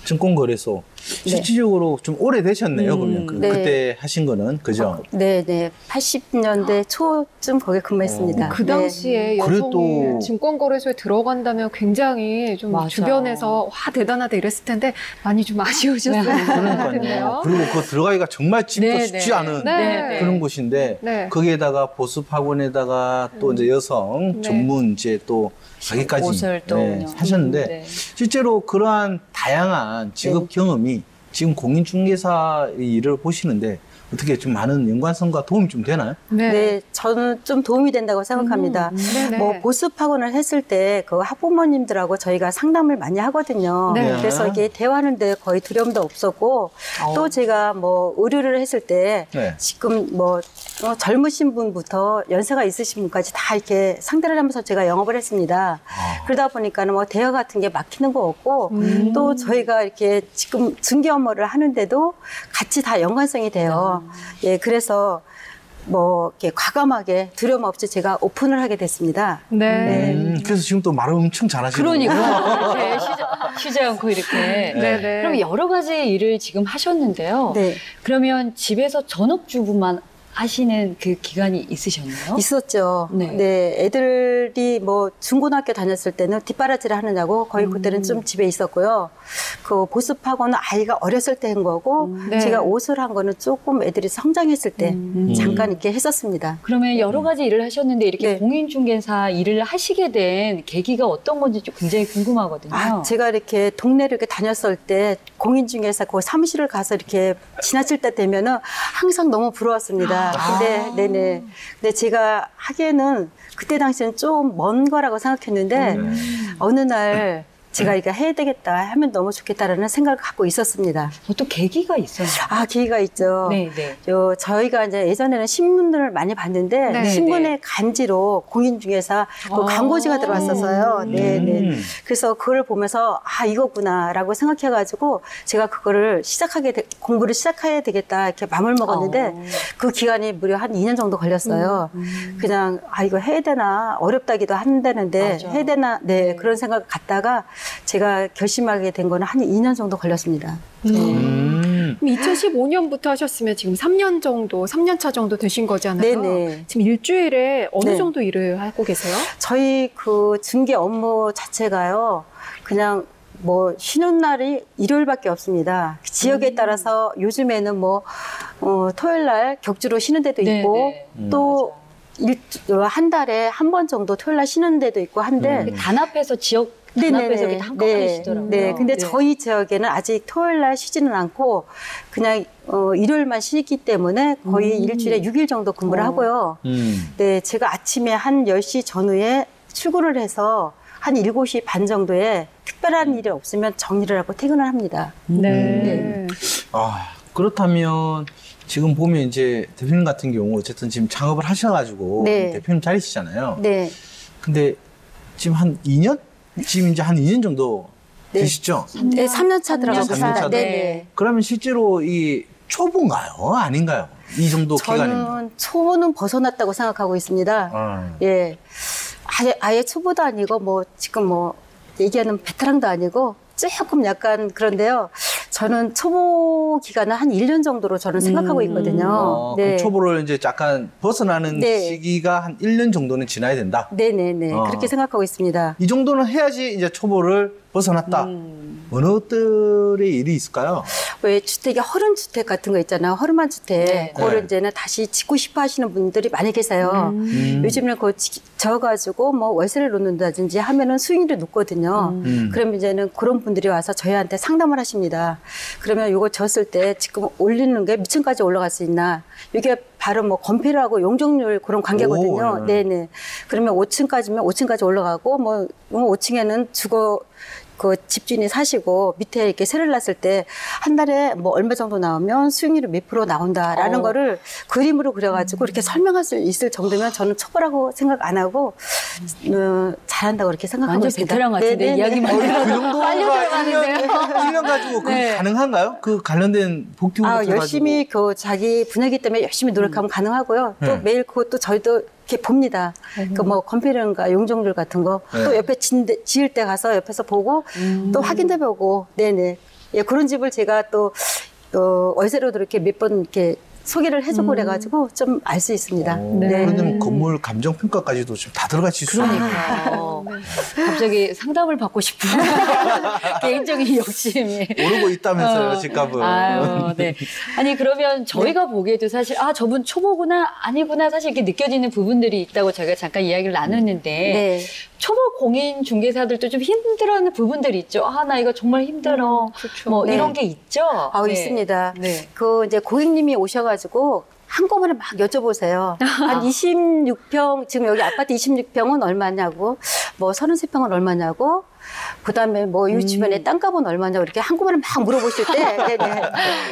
증권거래소 실질적으로 좀 오래되셨네요. 그러면 네. 그때 하신 거는 그죠? 네. 80년대 초쯤 거기에 근무했습니다. 그 당시에 그래도- 여성이 증권거래소에 들어간다면 굉장히 좀 맞아. 주변에서 와 대단하다 이랬을 텐데 많이 좀 아쉬우셨을 것 그러니까요. 같은데요. 그리고 그 들어가기가 정말 찜도 네, 쉽지 네. 않은 네. 그런 곳인데 네. 거기에다가 보습학원에다가 또 이제 여성 네. 전문 이제 또 가게까지 옷을 또 그냥. 하셨는데 네. 실제로 그러한 다양한 직업 경험이 지금 공인중개사 일을 보시는데 어떻게 좀 많은 연관성과 도움이 좀 되나요? 네, 저는 좀 도움이 된다고 생각합니다. 네네. 뭐 보습학원을 했을 때 그 학부모님들하고 저희가 상담을 많이 하거든요. 네. 그래서 이게 대화하는데 거의 두려움도 없었고 또 제가 뭐 의류를 했을 때 네. 지금 뭐 젊으신 분부터 연세가 있으신 분까지 다 이렇게 상대를 하면서 제가 영업을 했습니다. 그러다 보니까는 뭐 대화 같은 게 막히는 거 없고 또 저희가 이렇게 지금 중개 업무를 하는데도 같이 다 연관성이 돼요. 예, 그래서 뭐 이렇게 과감하게 두려움 없이 제가 오픈을 하게 됐습니다. 네. 그래서 지금 또 말을 엄청 잘하시는 그러니까 이렇게 쉬지 않고 이렇게. 네네. 그럼 여러 가지 일을 지금 하셨는데요. 네. 그러면 집에서 전업주부만 하시는 그 기간이 있으셨나요? 있었죠. 네. 네. 애들이 뭐 중고등학교 다녔을 때는 뒷바라지를 하느냐고 거의 그때는 좀 집에 있었고요. 그 보습학원은 아이가 어렸을 때 한 거고 네. 제가 옷을 한 거는 조금 애들이 성장했을 때 잠깐 이렇게 했었습니다. 그러면 여러 가지 일을 하셨는데 이렇게 네. 공인중개사 일을 하시게 된 계기가 어떤 건지 좀 굉장히 궁금하거든요. 아, 제가 이렇게 동네를 이렇게 다녔을 때 공인중개사 그 사무실을 가서 이렇게 지나칠 때 되면은 항상 너무 부러웠습니다. 근데 제가 하기에는 그때 당시에는 좀 먼 거라고 생각했는데 어느 날 제가 이거 해야 되겠다 하면 너무 좋겠다라는 생각을 갖고 있었습니다. 어떤 계기가 있었나요? 아, 기회가 있죠. 네. 저희가 이제 예전에는 신문을 많이 봤는데 네. 신문의 간지로 공인중개사 그 광고지가 들어왔었어요. 네. 그래서 그걸 보면서 아, 이거구나라고 생각해가지고 제가 그거를 공부를 시작해야 되겠다 이렇게 마음을 먹었는데 그 기간이 무려 한 2년 정도 걸렸어요. 그냥 아, 이거 해야 되나 어렵다기도 한다는데 맞아. 해야 되나 그런 생각을 갖다가 제가 결심하게 된 거는 한 2년 정도 걸렸습니다. 2015년부터 하셨으면 지금 3년 정도, 3년 차 정도 되신 거잖아요. 네네. 지금 일주일에 어느 네. 정도 일을 하고 계세요? 저희 그 중개 업무 자체가요, 그냥 뭐 쉬는 날이 일요일밖에 없습니다. 지역에 따라서 요즘에는 뭐 토요일 날 격주로 쉬는 데도 있고 또 한 달에 한 번 정도 토요일 날 쉬는 데도 있고 한데 단합해서 지역 단합해서 이렇게 한꺼번에 쉬더라고요. 네, 근데 저희 지역에는 아직 토요일 날 쉬지는 않고 그냥 일요일만 쉬기 때문에 거의 일주일에 6일 정도 근무를 하고요. 네, 제가 아침에 한 10시 전후에 출근을 해서 한 7시 반 정도에 특별한 일이 없으면 정리를 하고 퇴근을 합니다. 네. 아, 그렇다면 지금 보면 이제 대표님 같은 경우 어쨌든 지금 창업을 하셔가지고 네. 대표님 자리시잖아요. 네. 근데 지금 한 2년? 지금 이제 한 2년 정도 되시죠? 네, 3년 차 들어갔습니다. 3년 차 네. 그러면 실제로 이 초보인가요? 아닌가요? 이 정도 기간이면. 저는 초보는 벗어났다고 생각하고 있습니다. 예. 아예 초보도 아니고 뭐 지금 뭐 얘기하는 베테랑도 아니고 조금 약간 그런데요. 저는 초보 기간은 한 1년 정도로 저는 생각하고 있거든요. 그럼 초보를 이제 약간 벗어나는 시기가 한 1년 정도는 지나야 된다? 네네네. 그렇게 생각하고 있습니다. 이 정도는 해야지 이제 초보를 벗어났다. 어느 것들의 일이 있을까요? 왜 주택이 허름 주택 같은 거 있잖아요. 허름한 주택. 그거를 이제는 다시 짓고 싶어 하시는 분들이 많이 계세요. 요즘은 그거 져가지고 뭐 월세를 놓는다든지 하면은 수익률이 높거든요. 그럼 이제는 그런 분들이 와서 저희한테 상담을 하십니다. 그러면 이거 졌을 때 지금 올리는 게 미층까지 올라갈 수 있나? 이게 바로 뭐 건폐율하고 용적률 그런 관계거든요. 네네. 그러면 5층까지면 5층까지 올라가고 뭐 5층에는 그 집주인이 사시고 밑에 이렇게 세를 놨을 때 한 달에 뭐 얼마 정도 나오면 수익률이 몇 프로 나온다라는 거를 그림으로 그려가지고 이렇게 설명할 수 있을 정도면 저는 초보라고 생각 안 하고 잘한다고 그렇게 생각하고 완전 있습니다. 베테랑 같은데 이야기만 그 정도가 1년 가지고 그게 가능한가요? 그 관련된 복귀 열심히 그 자기 분야이기 때문에 열심히 노력하면 가능하고요. 또 매일 그것도 저희도 이렇게 봅니다. 그 뭐 건폐율인가 용적률 같은 거 또 옆에 지을 때 가서 옆에서 보고 또 확인도 보고 네네. 예, 그런 집을 제가 또 월세로도 이렇게 몇 번 이렇게 소개를 해주고 그래가지고 좀 알 수 있습니다. 그런데 건물 감정 평가까지도 지금 다 들어가 있을 수 있어요. 그러니까 갑자기 상담을 받고 싶은 개인적인 욕심이 오르고 있다면서요, 집값은. 아유, 네. 아니 그러면 저희가 보기에도 사실 저분 초보구나 아니구나 사실 이렇게 느껴지는 부분들이 있다고 저희가 잠깐 이야기를 나눴는데 초보 공인 중개사들도 좀 힘들어하는 부분들이 있죠. 나 이거 정말 힘들어. 그렇죠. 뭐 이런 게 있죠. 있습니다. 네. 그 이제 고객님이 오셔가지고 한꺼번에 막 여쭤보세요. 한 26평, 지금 여기 아파트 26평은 얼마냐고, 뭐 33평은 얼마냐고, 그 다음에 뭐 이 주변에 땅값은 얼마냐고 이렇게 한꺼번에 막 물어보실 때,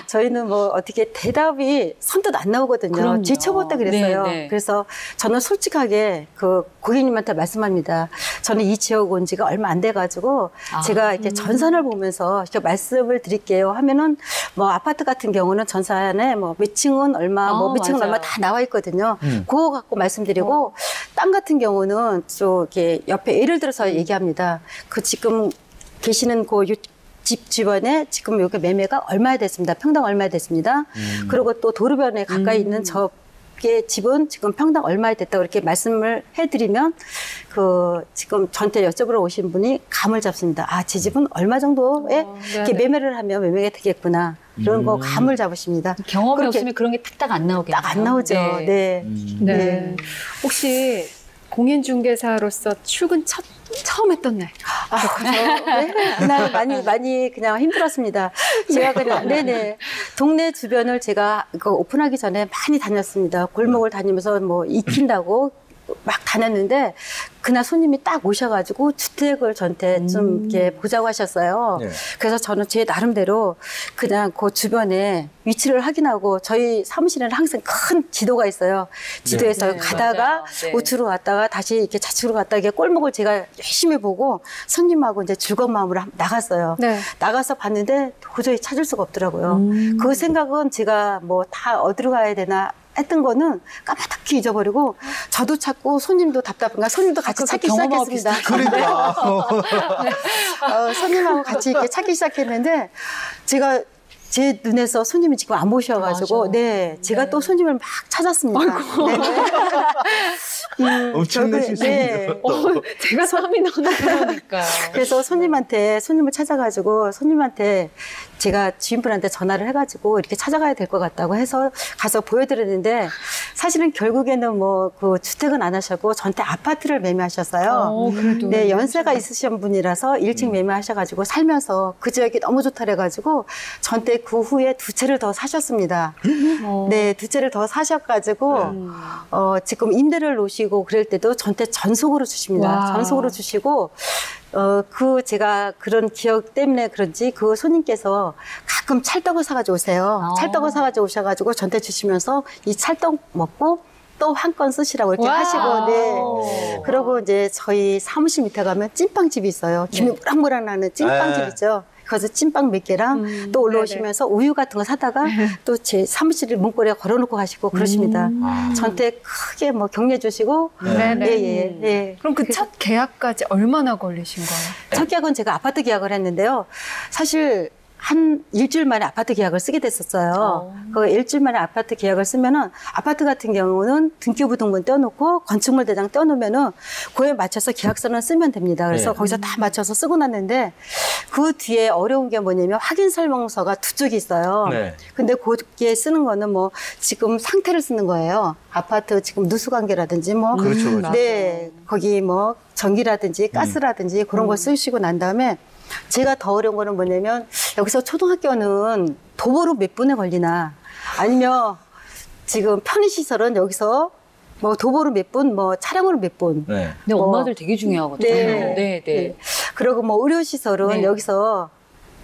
저희는 뭐 어떻게 대답이 선뜻 안 나오거든요. 제 초보 때 그랬어요. 그래서 저는 솔직하게 그 고객님한테 말씀합니다. 저는 이 지역 온 지가 얼마 안 돼가지고 제가 이렇게 전산을 보면서 이렇게 말씀을 드릴게요 하면은 뭐 아파트 같은 경우는 전산에 뭐 몇 층은 얼마, 뭐 몇 층은 얼마 다 나와 있거든요. 그거 갖고 말씀드리고 땅 같은 경우는 좀 이렇게 옆에 예를 들어서 얘기합니다. 그 지금 계시는 그 집 주변에 지금 여기 매매가 얼마나 됐습니다. 평당 얼마나 됐습니다. 그리고 또 도로변에 가까이 있는 저게 집은 지금 평당 얼마나 됐다고 이렇게 말씀을 해드리면 그 지금 저한테 여쭤보러 오신 분이 감을 잡습니다. 제 집은 얼마 정도에 이렇게 매매를 하면 매매가 되겠구나. 이런 거 감을 잡으십니다. 경험이 없으면 그런 게 탁탁 안 나오겠네요. 딱 안 나오죠. 네. 혹시 공인중개사로서 출근 처음 했던 날. 그날 많이 그냥 힘들었습니다. 제가 그냥, 동네 주변을 제가 오픈하기 전에 많이 다녔습니다. 골목을 다니면서 뭐 익힌다고 막 다녔는데, 그날 손님이 딱 오셔가지고 주택을 저한테 좀 이렇게 보자고 하셨어요. 그래서 저는 제 나름대로 그냥 그 주변에 위치를 확인하고 저희 사무실에는 항상 큰 지도가 있어요. 지도에서 가다가 우측으로 갔다가 다시 이렇게 좌측으로 갔다가 이렇게 꼴목을 제가 열심히 보고 손님하고 이제 즐거운 마음으로 나갔어요. 나가서 봤는데 도저히 찾을 수가 없더라고요. 그 생각은 제가 뭐 다 어디로 가야 되나 했던 거는 까마득히 잊어버리고 저도 찾고 손님도 답답한가 손님도 같이 찾기 시작했습니다. 그러니까. 손님하고 같이 이렇게 찾기 시작했는데 제가 제 눈에서 손님이 지금 안 보셔가지고 제가 또 손님을 막 찾았습니다. 엄청나신 손님이요. 제가 땀이 나는 거니까. 그래서 손님을 찾아가지고 손님한테 제가 지인분한테 전화를 해가지고 이렇게 찾아가야 될 것 같다고 해서 가서 보여드렸는데 사실은 결국에는 뭐 그 주택은 안 하셨고 저한테 아파트를 매매하셨어요. 그래도. 연세가 있으신 분이라서 1층 매매하셔가지고 살면서 그 지역이 너무 좋다 그래가지고 저한테 그 후에 2채를 더 사셨습니다. 두 채를 더 사셔가지고 지금 임대를 놓으시고 그럴 때도 저한테 전속으로 주십니다. 전속으로 주시고 제가 그런 기억 때문에 그런지 그 손님께서 가끔 찰떡을 사가지고 오세요. 찰떡을 사가지고 오셔가지고 저한테 주시면서 이 찰떡 먹고 또 한 건 쓰시라고 이렇게 하시고, 그러고 이제 저희 사무실 밑에 가면 찐빵집이 있어요. 김이 무락무락 나는 찐빵집 있죠. 거기서 찐빵 몇 개랑 또 올라오시면서 우유 같은 거 사다가 또 제 사무실 문고리에 걸어놓고 가시고 그러십니다. 저한테 크게 뭐 격려해 주시고. 그럼 그 첫 계약까지 얼마나 걸리신 거예요? 첫 계약은 제가 아파트 계약을 했는데요. 사실 한 일주일 만에 아파트 계약을 쓰게 됐었어요. 그 일주일 만에 아파트 계약을 쓰면은 아파트 같은 경우는 등기부등본 떼어놓고 건축물 대장 떼어놓으면은 그에 맞춰서 계약서는 쓰면 됩니다. 그래서 네. 거기서 다 맞춰서 쓰고 났는데 그 뒤에 어려운 게 뭐냐면 확인 설명서가 두 쪽이 있어요. 네. 근데 거기에 쓰는 거는 뭐 지금 상태를 쓰는 거예요. 아파트 지금 누수 관계라든지 뭐 그렇죠, 그렇죠. 네, 거기 뭐 전기라든지 가스라든지 그런 걸 쓰시고 난 다음에 제가 더 어려운 거는 뭐냐면 여기서 초등학교는 도보로 몇 분에 걸리나 아니면 지금 편의시설은 여기서 뭐 도보로 몇 분, 뭐 차량으로 몇 분. 네. 근데 엄마들 되게 중요하거든요. 네. 네, 네. 그리고 뭐 의료시설은 네. 여기서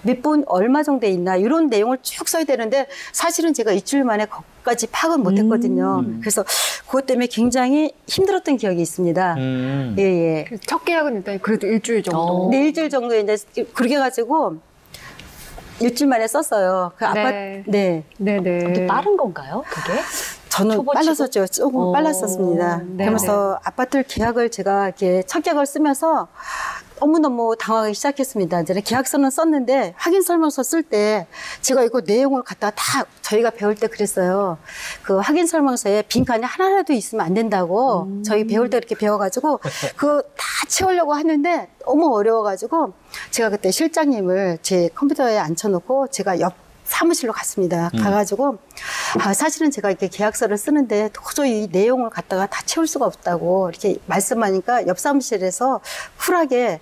몇 분 얼마 정도 있나 이런 내용을 쭉 써야 되는데 사실은 제가 일주일 만에 거기까지 파악을 못했거든요. 그래서 그것 때문에 굉장히 힘들었던 기억이 있습니다. 예, 예. 첫 계약은 일단 그래도 일주일 정도. 네, 일주일 정도 이제 그렇게 해가지고 일주일 만에 썼어요. 그 아파트, 네. 네네. 근데 빠른 건가요, 그게? 저는 초보치고? 빨랐었죠. 조금 빨랐었습니다. 네, 그러면서 아파트 계약을 제가 이렇게 첫 계약을 쓰면서 너무너무 당황하기 시작했습니다. 이제 계약서는 썼는데 확인 설명서 쓸 때 제가 이거 내용을 갖다가 다 저희가 배울 때 그랬어요. 그 확인 설명서에 빈칸이 하나라도 있으면 안 된다고 저희 배울 때 이렇게 배워가지고 그거 다 채우려고 하는데 너무 어려워가지고 제가 그때 실장님을 제 컴퓨터에 앉혀놓고 제가 옆 사무실로 갔습니다. 가가지고 사실은 제가 이렇게 계약서를 쓰는데 도저히 이 내용을 갖다가 다 채울 수가 없다고 이렇게 말씀하니까 옆 사무실에서 쿨하게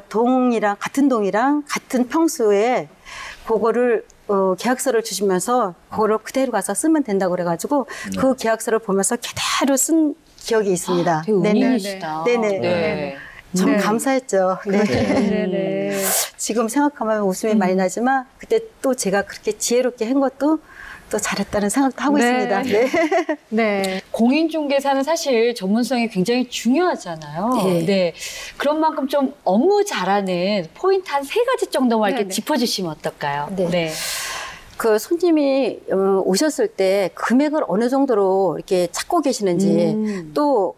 동이랑 같은 평수에 그거를 계약서를 주시면서 그거를 그대로 가서 쓰면 된다고 그래가지고 그 계약서를 보면서 그대로 쓴 기억이 있습니다. 되게 은인이시다. 네네. 네. 참 네. 감사했죠. 네. 네네. 지금 생각하면 웃음이 많이 나지만 그때 또 제가 그렇게 지혜롭게 한 것도 또 잘했다는 생각도 하고 네. 있습니다. 네. 네. 공인중개사는 사실 전문성이 굉장히 중요하잖아요. 네. 네. 그런 만큼 좀 업무 잘하는 포인트 한 3가지 정도만 이렇게 네네. 짚어주시면 어떨까요? 네. 그 손님이 오셨을 때 금액을 어느 정도로 이렇게 찾고 계시는지 또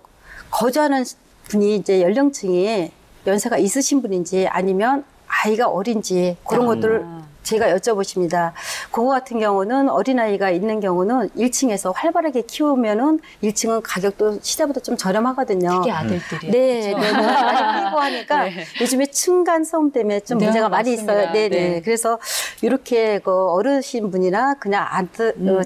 거주하는 분이 이제 연령층이 연세가 있으신 분인지 아니면 아이가 어린지 그런 것들을 제가 여쭤보십니다. 그거 같은 경우는 어린아이가 있는 경우는 1층에서 활발하게 키우면은 1층은 가격도 시세보다 좀 저렴하거든요. 특히 아들들이. 네, 그렇죠? 네, 많이 끼고 하니까 네. 요즘에 층간 소음 때문에 좀 네, 문제가 많이 맞습니다. 있어요. 네, 네. 네. 그래서 이렇게 그 어르신 분이나 그냥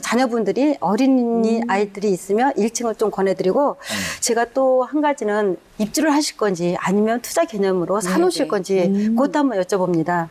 자녀분들이 어린이 아이들이 있으면 1층을 좀 권해드리고 제가 또 한 가지는 입주를 하실 건지 아니면 투자 개념으로 사놓으실 건지 그것도 한번 여쭤봅니다.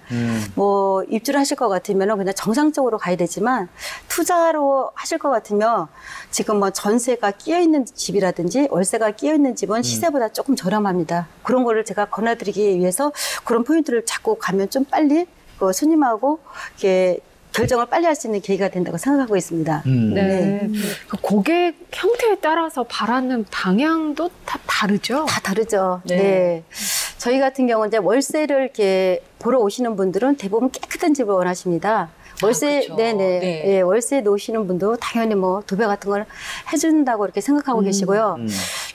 뭐 입주를 하실 것 같으면 그냥 정상적으로 가야 되지만 투자로 하실 것 같으면 지금 뭐 전세가 끼어 있는 집이라든지 월세가 끼어 있는 집은 시세보다 조금 저렴합니다. 그런 거를 제가 권해드리기 위해서 그런 포인트를 잡고 가면 좀 빨리 그 손님하고 이렇게 결정을 빨리 할 수 있는 계기가 된다고 생각하고 있습니다. 네. 그 고객 형태에 따라서 바라는 방향도 다 다르죠? 다 다르죠. 네. 네. 저희 같은 경우는 이제 월세를 이렇게 보러 오시는 분들은 대부분 깨끗한 집을 원하십니다. 월세, 그쵸. 네네. 네. 예, 월세 놓으시는 분도 당연히 뭐 도배 같은 걸 해준다고 이렇게 생각하고 계시고요.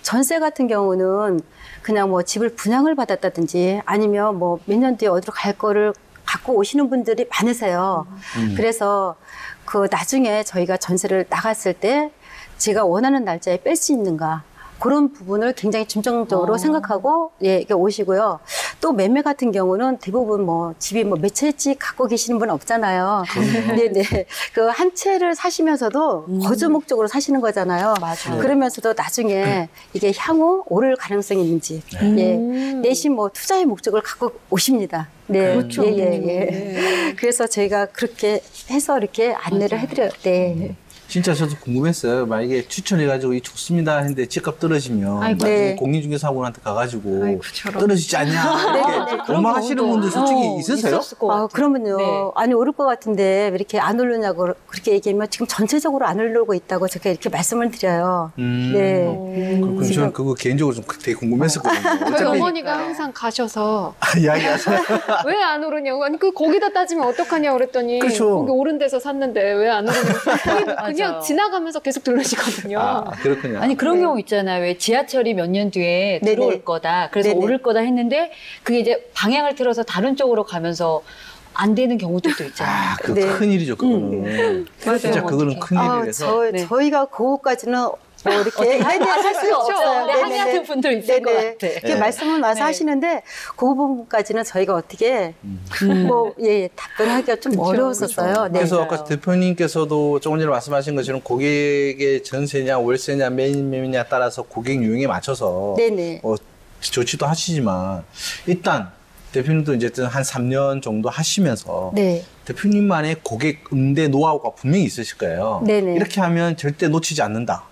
전세 같은 경우는 그냥 뭐 집을 분양을 받았다든지 아니면 뭐 몇 년 뒤에 어디로 갈 거를 갖고 오시는 분들이 많으세요. 그래서 그 나중에 저희가 전세를 나갔을 때 제가 원하는 날짜에 뺄 수 있는가 그런 부분을 굉장히 중점적으로 생각하고 예, 이렇게 오시고요. 또 매매 같은 경우는 대부분 뭐 집이 뭐 몇 채씩 갖고 계시는 분은 없잖아요. 네네. 그 한 채를 사시면서도 거주 목적으로 사시는 거잖아요. 맞아요. 그러면서도 나중에 이게 향후 오를 가능성이 있는지 예, 내심 뭐 투자의 목적을 갖고 오십니다. 네. 그렇죠. 예, 예, 예. 그래서 저희가 그렇게 해서 이렇게 안내를 해드려요. 네. 진짜 저도 궁금했어요. 만약에 추천해가지고 이 좋습니다 했는데 집값 떨어지면 아이고. 나중에 네. 공인중개사분한테 가가지고 아이고, 저런. 떨어지지 않냐 이렇게 원망하시는 분들 솔직히 있으세요? 있었을 것 같아요. 그러면요. 네. 아니, 오를 것 같은데 왜 이렇게 안 오르냐고 그렇게 얘기하면 지금 전체적으로 안 오르고 있다고 제가 이렇게 말씀을 드려요. 네. 그럼 저는 그거 개인적으로 좀 되게 궁금했었거든요. 저희 어차피 어머니가 항상 가셔서 이야기하세요. 왜 안 오르냐고. 아니, 거기다 따지면 어떡하냐고 그랬더니. 그렇죠. 거기 오른 데서 샀는데 왜 안 오르냐고. 그냥 맞아요. 지나가면서 계속 들으시거든요. 아, 그렇군요. 아니 그런 경우 있잖아요. 왜 지하철이 몇 년 뒤에 들어올 네네. 거다. 그래서 네네. 오를 거다 했는데 그게 이제 방향을 틀어서 다른 쪽으로 가면서 안 되는 경우들도 있잖아요. 아, 그 네. 큰일이죠, 그거는. 진짜 그거는 큰일이라서. 네. 저희가 그거까지는 뭐 이렇게 할 수가 없어요. 네, 항의하는 분들 있을 것 같아. 이렇게 말씀을 와서 네. 하시는데 그 부분까지는 저희가 어떻게 뭐 답변하기가 좀 어려웠었어요. 네. 그래서 아까 대표님께서도 조금 전에 말씀하신 것처럼 고객의 전세냐 월세냐 매매냐 따라서 고객 유형에 맞춰서 네네. 조치도 하시지만 일단 대표님도 이제 한 3년 정도 하시면서 네. 대표님만의 고객 응대 노하우가 분명히 있으실 거예요. 네네. 이렇게 하면 절대 놓치지 않는다.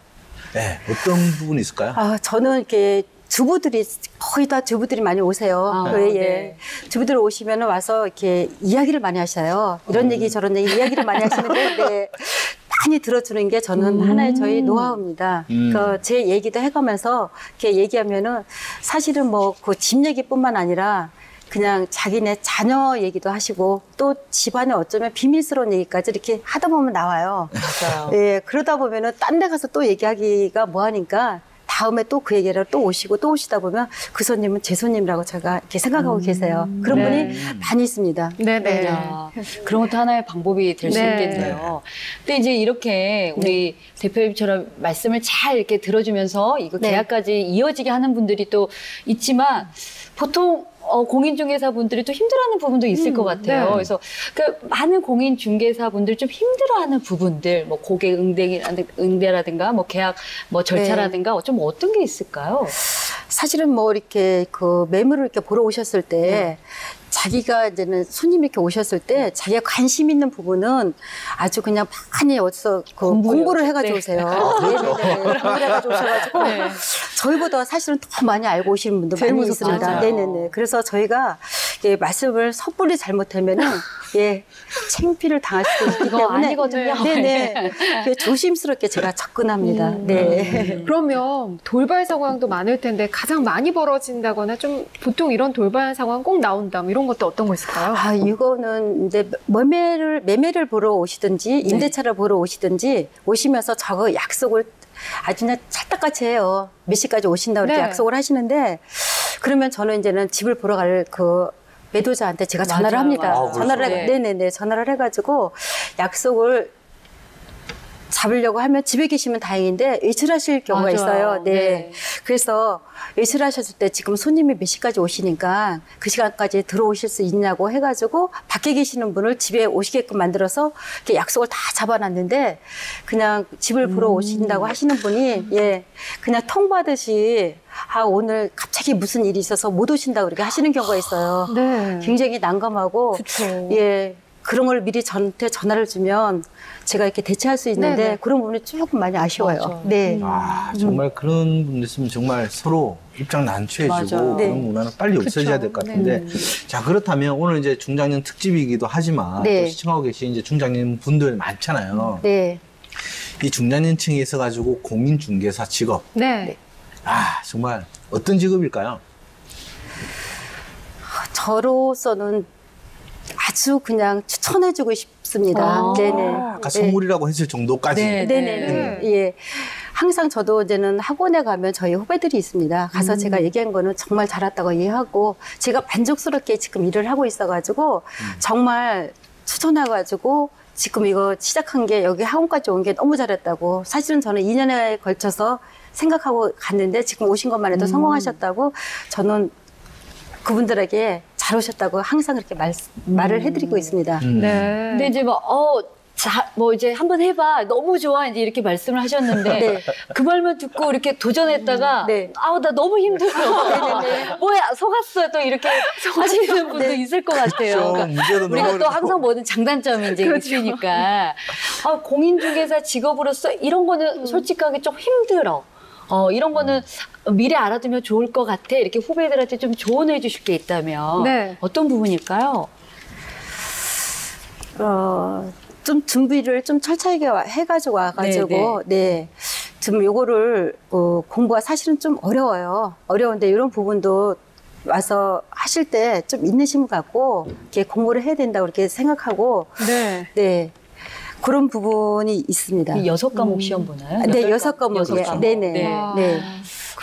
네, 어떤 부분이 있을까요? 저는 이렇게 주부들이 거의 다 주부들이 많이 오세요. 아, 예. 네. 주부들 오시면 와서 이렇게 이야기를 많이 하셔요. 이런 얘기 저런 얘기 이야기를 많이 하시는데 네. 많이 들어주는 게 저는 하나의 저희 노하우입니다. 그러니까 제 얘기도 해가면서 이렇게 얘기하면은 사실은 뭐 그 집 얘기뿐만 아니라 그냥 자기네 자녀 얘기도 하시고 또 집안에 어쩌면 비밀스러운 얘기까지 이렇게 하다 보면 나와요. 맞아요. 예, 그러다 보면은 딴 데 가서 또 얘기하기가 뭐하니까 다음에 또 그 얘기를 또 오시고 또 오시다 보면 그 손님은 제 손님이라고 제가 이렇게 생각하고 계세요. 그런 네. 분이 많이 있습니다. 네네. 야, 그런 것도 하나의 방법이 될 수 네. 있겠네요. 근데 이제 이렇게 우리 대표님처럼 말씀을 잘 이렇게 들어주면서 이거 네. 계약까지 이어지게 하는 분들이 또 있지만 보통 공인중개사분들이 또 힘들어하는 부분도 있을 것 같아요. 네. 그래서 그 많은 공인중개사분들 좀 힘들어하는 부분들, 뭐 고객 응대라든가, 뭐 계약 뭐 절차라든가 좀 어떤 게 있을까요? 사실은 뭐 이렇게 그 매물을 이렇게 보러 오셨을 때 자기가 이제는 손님이 이렇게 오셨을 때 자기가 관심 있는 부분은 아주 그냥 많이 어디서 그 공부를 해가지고 네. 오세요. 네네네. 공부를 해가지고 오셔가지고 저희보다 사실은 더 많이 알고 오시는 분들 제일 많이 무섭죠. 있습니다. 맞아요. 네네네. 그래서 저희가 말씀을 섣불리 잘못하면은 창피를 당할 수도 있기 이거 때문에 아니거든요. 네네. 조심스럽게 제가 접근합니다. 네. 그러면 돌발 상황도 많을 텐데 가장 많이 벌어진다거나 좀 보통 이런 돌발 상황 꼭 나온다. 뭐 이런 것도 어떤 거 있을까요? 이거는 이제 매매를 보러 오시든지 임대차를 보러 오시든지 오시면서 저거 약속을 아주 그냥 찰떡같이 해요. 몇 시까지 오신다고 이렇게 네. 약속을 하시는데 그러면 저는 이제는 집을 보러 갈 그 매도자한테 제가 전화를 맞아요, 합니다. 맞아요. 전화를 네. 네네네 전화를 해가지고 약속을 잡으려고 하면 집에 계시면 다행인데 외출하실 경우가 맞아요. 있어요. 네. 네. 그래서 외출하셨을 때 지금 손님이 몇 시까지 오시니까 그 시간까지 들어오실 수 있냐고 해가지고 밖에 계시는 분을 집에 오시게끔 만들어서 이렇게 약속을 다 잡아놨는데 그냥 집을 보러 오신다고 하시는 분이 그냥 통보하듯이 오늘 갑자기 무슨 일이 있어서 못 오신다고 이렇게 하시는 경우가 있어요. 네. 굉장히 난감하고 그쵸. 그런 걸 미리 저한테 전화를 주면 제가 이렇게 대체할 수 있는데 네네. 그런 부분이 조금 많이 아쉬워요. 맞아. 네. 정말 그런 분들 있으면 정말 서로 입장 난처해지고 맞아요. 그런 네. 문화는 빨리 없어져야 될 것 같은데. 자, 그렇다면 오늘 이제 중장년 특집이기도 하지만 네. 또 시청하고 계신 이제 중장년 분들 많잖아요. 네. 이 중장년층에 있어가지고 공인중개사 직업. 네. 정말 어떤 직업일까요? 저로서는 아주 그냥 추천해주고 싶습니다. 네네. 아까 선물이라고 했을 정도까지. 네. 네네네. 예. 항상 저도 이제는 학원에 가면 저희 후배들이 있습니다. 가서 제가 얘기한 거는 정말 잘했다고 이해하고 제가 만족스럽게 지금 일을 하고 있어가지고 정말 추천해가지고 지금 이거 시작한 게 여기 학원까지 온 게 너무 잘했다고. 사실은 저는 2년에 걸쳐서 생각하고 갔는데 지금 오신 것만 해도 성공하셨다고 저는 그분들에게 잘 오셨다고 항상 그렇게 말을 해드리고 있습니다. 네. 근데 이제 뭐 이제 한번 해봐. 너무 좋아. 이제 이렇게 말씀을 하셨는데 네. 그 말만 듣고 이렇게 도전했다가 네. 나 너무 힘들어. 뭐야 속았어. 또 이렇게 하시는 분도 있을 것 같아요. 그러니까 문제는 우리가 너무 또 항상 뭐든 장단점이 이제 있으니까 공인중개사 직업으로서 이런 거는 솔직하게 좀 힘들어. 이런 거는 미리 알아두면 좋을 것 같아. 이렇게 후배들한테 좀 조언해 주실 게 있다면 네. 어떤 부분일까요? 좀 준비를 좀 철저하게 해가지고 와가지고, 좀 요거를, 공부가 사실은 좀 어려워요. 어려운데 이런 부분도 와서 하실 때 좀 인내심 갖고, 이렇게 공부를 해야 된다고 이렇게 생각하고, 네. 그런 부분이 있습니다. 6과목 시험 보나요? 네, 6과목이요. 여섯 과목. 네네. 네. 네.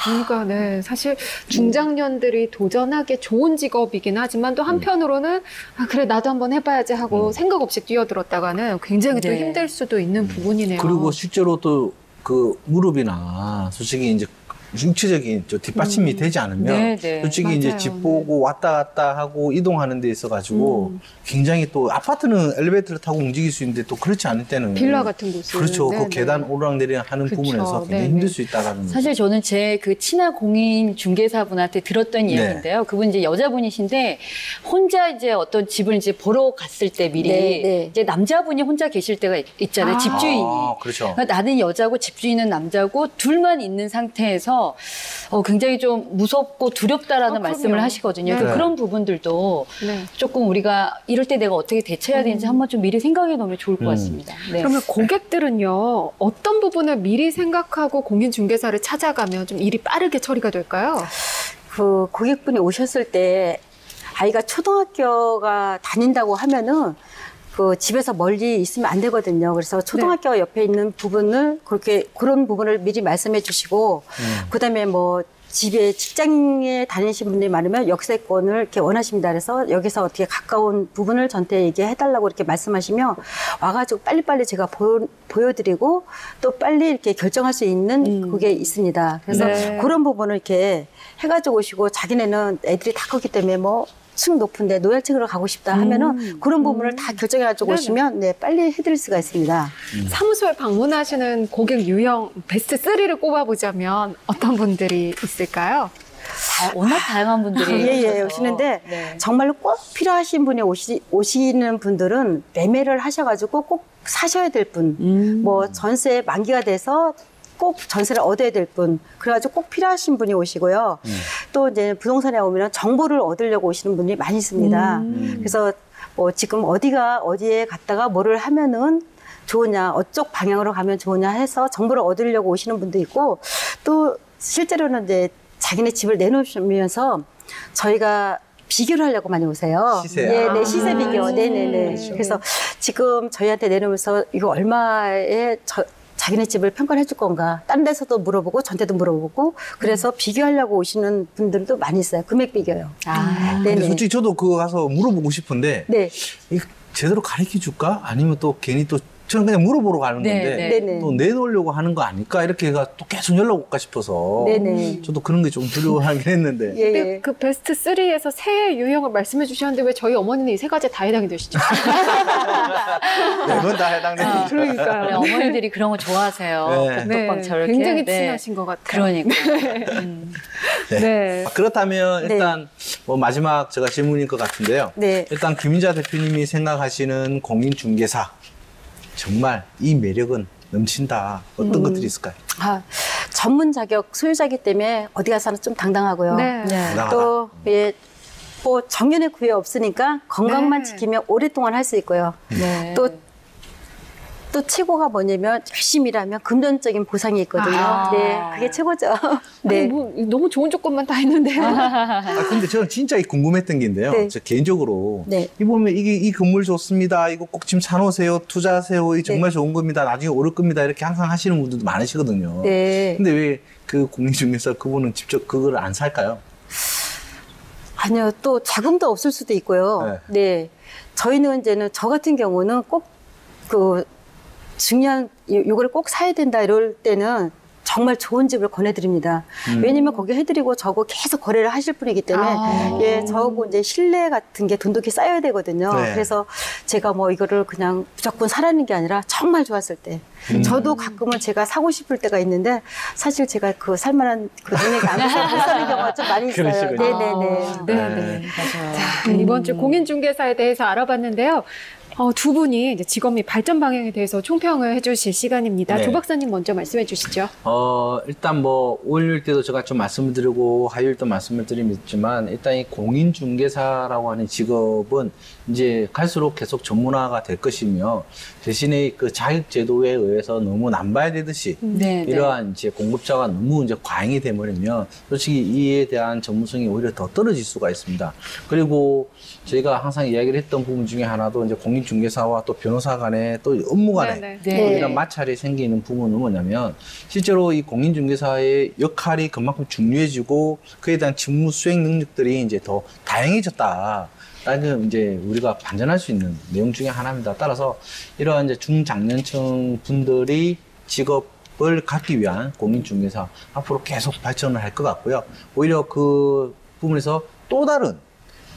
그러니까 네 사실 중장년들이 도전하기 좋은 직업이긴 하지만 또 한편으로는 아 그래 나도 한번 해봐야지 하고 생각 없이 뛰어들었다가는 굉장히 또 네. 힘들 수도 있는 부분이네요. 그리고 실제로 또 그 무릎이나 솔직히 이제 육체적인 저 뒷받침이 되지 않으면 네, 네. 솔직히 이제 맞아요. 집 보고 왔다 갔다 하고 이동하는 데 있어가지고 굉장히 또 아파트는 엘리베이터를 타고 움직일 수 있는데 또 그렇지 않을 때는 빌라 같은 곳은 그렇죠. 네, 그 네. 계단 오르락내리락 하는 그쵸. 부분에서 굉장히 네, 힘들 네. 수 있다라는 사실 저는 제 그 친한 공인 중개사분한테 들었던 이야기인데요. 그분 이제 여자분이신데 혼자 이제 어떤 집을 이제 보러 갔을 때 미리 네, 네. 이제 남자분이 혼자 계실 때가 있잖아요. 아. 집주인이. 그렇죠. 그러니까 나는 여자고 집주인은 남자고 둘만 있는 상태에서 굉장히 좀 무섭고 두렵다라는 말씀을 그럼요. 하시거든요. 네. 그래서 그런 부분들도 네. 조금 우리가 이럴 때 내가 어떻게 대처해야 되는지 한번 좀 미리 생각해 놓으면 좋을 것 같습니다. 네. 그러면 고객들은요 어떤 부분을 미리 생각하고 공인중개사를 찾아가면 좀 일이 빠르게 처리가 될까요? 그 고객분이 오셨을 때 아이가 초등학교가 다닌다고 하면은 그 집에서 멀리 있으면 안 되거든요. 그래서 초등학교 옆에 있는 부분을 그런 부분을 미리 말씀해 주시고 그다음에 뭐 집에 직장에 다니신 분들이 많으면 역세권을 이렇게 원하십니다. 그래서 여기서 어떻게 가까운 부분을 전체 얘기해 달라고 이렇게 말씀하시면 와가지고 빨리빨리 제가 보여드리고 또 빨리 이렇게 결정할 수 있는 그게 있습니다. 그래서 네. 그런 부분을 이렇게 해가지고 오시고 자기네는 애들이 다 컸기 때문에 뭐 층 높은데 노약층으로 가고 싶다 하면은 그런 부분을 다 결정해가지고 네네. 오시면 네, 빨리 해드릴 수가 있습니다. 사무소에 방문하시는 고객 유형 베스트 3를 꼽아보자면 어떤 분들이 있을까요? 워낙 다양한 분들이 예, 오셔서. 오시는데 네. 정말로 꼭 필요하신 분이 오시는 분들은 매매를 하셔가지고 꼭 사셔야 될 분, 뭐 전세 만기가 돼서 꼭 전세를 얻어야 될 분, 그래가지고 꼭 필요하신 분이 오시고요. 또 이제 부동산에 오면 정보를 얻으려고 오시는 분이 많이 있습니다. 그래서 뭐 지금 어디에 갔다가 뭐를 하면은 좋으냐, 어쪽 방향으로 가면 좋으냐 해서 정보를 얻으려고 오시는 분도 있고, 또 실제로는 이제 자기네 집을 내놓으면서 저희가 비교를 하려고 많이 오세요. 시세야. 네, 시세 비교. 네네네. 그렇죠. 그래서 지금 저희한테 내놓으면서 이거 얼마에 자기네 집을 평가를 해줄 건가. 다른 데서도 물어보고 전태도 물어보고 그래서 비교하려고 오시는 분들도 많이 있어요. 금액 비교요. 아, 근데 네네. 솔직히 저도 그거 가서 물어보고 싶은데 네. 이거 제대로 가르쳐 줄까? 아니면 또 괜히 또 저는 그냥 물어보러 가는 네, 건데 네. 네네. 또 내놓으려고 하는 거 아닐까? 이렇게 해가 또 계속 연락 올까 싶어서 네네. 저도 그런 게 좀 두려워하긴 했는데 예, 근데 예. 그 베스트 3에서 세 유형을 말씀해 주셨는데 왜 저희 어머니는 이 세 가지에 다 해당이 되시죠? 네, 그건 다 해당되는 네, 그러니까요. 어머니들이 그런 거 좋아하세요. 네. 복덕방 저렇게. 굉장히 네. 친하신 것 같아요. 그러니까. 네. 네. 그렇다면 네. 일단 뭐 마지막 제가 질문일 것 같은데요. 네. 일단 김인자 대표님이 생각하시는 공인중개사 정말 이 매력은 넘친다. 어떤 것들이 있을까요? 아, 전문 자격 소유자이기 때문에 어디 가서는 좀 당당하고요. 네. 네. 또, 예, 뭐 정년의 구애 없으니까 건강만 네. 지키면 오랫동안 할 수 있고요. 네. 또 최고가 뭐냐면 열심히 일하면 금전적인 보상이 있거든요. 아. 네, 그게 최고죠. 네. 네. 뭐 너무 좋은 조건만 다 했는데요. 근데 저는 진짜 궁금했던 게 있는데요. 네. 저 개인적으로 네. 이 보면 이 건물 좋습니다. 이거 꼭 지금 사놓으세요. 투자하세요. 이 정말 좋은 겁니다. 나중에 오를 겁니다. 이렇게 항상 하시는 분들도 많으시거든요. 네. 근데 왜 그 공인중개사 그분은 직접 그걸 안 살까요? 아니요, 또 자금도 없을 수도 있고요. 네. 저희는 이제는 저 같은 경우는 꼭 그 중요한 요거를 꼭 사야 된다 이럴 때는 정말 좋은 집을 권해드립니다. 왜냐면 거기 해드리고 저거 계속 거래를 하실 분이기 때문에 예, 저하고 이제 신뢰 같은 게 돈독히 쌓여야 되거든요. 네. 그래서 제가 뭐 이거를 그냥 무조건 사라는 게 아니라 정말 좋았을 때 저도 가끔은 제가 사고 싶을 때가 있는데 사실 제가 그 살만한 그 능력이 안 돼서 못 사는 경우가 좀 많이 있어요. 그러시군요. 네네네. 네. 맞아요. 이번 주 공인중개사에 대해서 알아봤는데요. 두 분이 이제 직업 및 발전 방향에 대해서 총평을 해주실 시간입니다. 네. 조 박사님 먼저 말씀해 주시죠. 일단 뭐 월요일 때도 제가 좀 말씀을 드리고 화요일도 말씀을 드리지만 일단 이 공인중개사라고 하는 직업은 이제 갈수록 계속 전문화가 될 것이며 대신에 그 자격제도에 의해서 너무 남봐야 되듯이 네, 이러한 이제 공급자가 너무 이제 과잉이 되버리면 솔직히 이에 대한 전문성이 오히려 더 떨어질 수가 있습니다. 그리고 저희가 항상 이야기를 했던 부분 중에 하나도 이제 공인중개사 공인중개사와 또 변호사 간의 또 업무 간에 네네. 또 네. 이런 마찰이 생기는 부분은 뭐냐면 실제로 이 공인중개사의 역할이 그만큼 중요해지고 그에 대한 직무 수행 능력들이 이제 더 다양해졌다. 라는 이제 우리가 반전할 수 있는 내용 중에 하나입니다. 따라서 이러한 이제 중장년층 분들이 직업을 갖기 위한 공인중개사 앞으로 계속 발전을 할 것 같고요. 오히려 그 부분에서 또 다른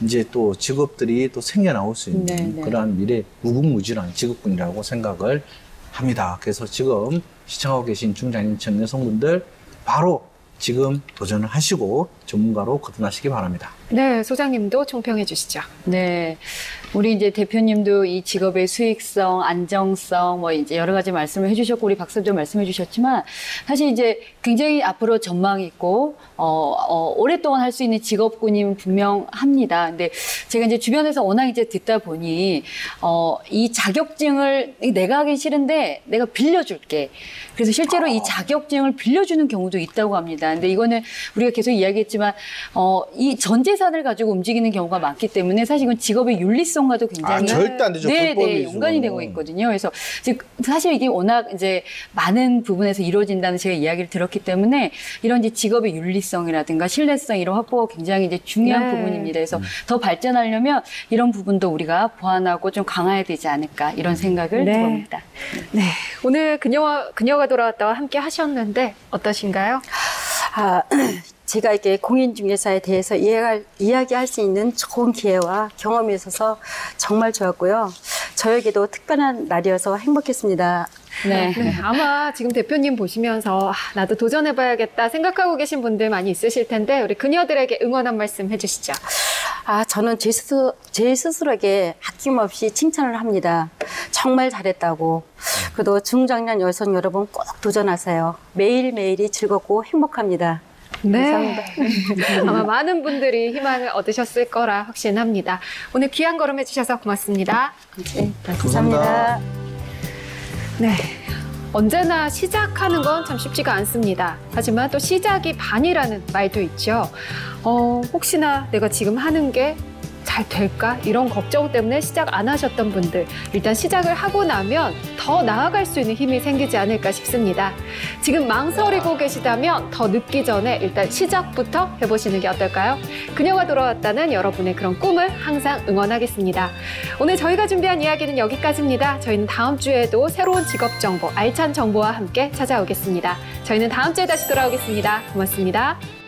이제 또 직업들이 또 생겨나올 수 있는 네네. 그러한 미래 무궁무진한 직업군이라고 생각을 합니다. 그래서 지금 시청하고 계신 중장년층 여성분들 바로 지금 도전을 하시고 전문가로 거듭나시기 바랍니다. 네, 소장님도 총평해 주시죠. 네. 우리 이제 대표님도 이 직업의 수익성, 안정성, 뭐 이제 여러 가지 말씀을 해주셨고, 우리 박사도 말씀해 주셨지만, 사실 이제 굉장히 앞으로 전망이 있고, 오랫동안 할 수 있는 직업군이면 분명합니다. 근데 제가 이제 주변에서 워낙 이제 듣다 보니, 이 자격증을 내가 하긴 싫은데 내가 빌려줄게. 그래서 실제로 이 자격증을 빌려주는 경우도 있다고 합니다. 근데 이거는 우리가 계속 이야기했지만, 이 전 재산을 가지고 움직이는 경우가 많기 때문에 사실 이건 직업의 윤리성과도 굉장히 절대 안 되죠. 네, 불법이죠. 연관이 되고 있거든요. 그래서 사실 이게 워낙 이제 많은 부분에서 이루어진다는 제가 이야기를 들었기 때문에 이런 이제 직업의 윤리성이라든가 신뢰성 이런 확보가 굉장히 이제 중요한 네. 부분입니다. 그래서 더 발전하려면 이런 부분도 우리가 보완하고 좀 강화해야 되지 않을까 이런 생각을 네. 해봅니다. 네, 오늘 그녀가 돌아왔다와 함께 하셨는데 어떠신가요? 제가 이렇게 공인중개사에 대해서 이야기할 수 있는 좋은 기회와 경험이 있어서 정말 좋았고요. 저에게도 특별한 날이어서 행복했습니다. 네. 네, 아마 지금 대표님 보시면서 나도 도전해봐야겠다 생각하고 계신 분들 많이 있으실 텐데 우리 그녀들에게 응원 한 말씀 해주시죠. 저는 제 스스로에게 아낌없이 칭찬을 합니다. 정말 잘했다고. 그래도 중장년 여성 여러분 꼭 도전하세요. 매일매일이 즐겁고 행복합니다. 네. 감사합니다. 아마 많은 분들이 희망을 얻으셨을 거라 확신합니다. 오늘 귀한 걸음 해주셔서 고맙습니다. 네, 감사합니다. 네. 언제나 시작하는 건 참 쉽지가 않습니다. 하지만 또 시작이 반이라는 말도 있죠. 혹시나 내가 지금 하는 게 잘 될까? 이런 걱정 때문에 시작 안 하셨던 분들, 일단 시작을 하고 나면 더 나아갈 수 있는 힘이 생기지 않을까 싶습니다. 지금 망설이고 계시다면 더 늦기 전에 일단 시작부터 해보시는 게 어떨까요? 그녀가 돌아왔다는 여러분의 그런 꿈을 항상 응원하겠습니다. 오늘 저희가 준비한 이야기는 여기까지입니다. 저희는 다음 주에도 새로운 직업 정보, 알찬 정보와 함께 찾아오겠습니다. 저희는 다음 주에 다시 돌아오겠습니다. 고맙습니다.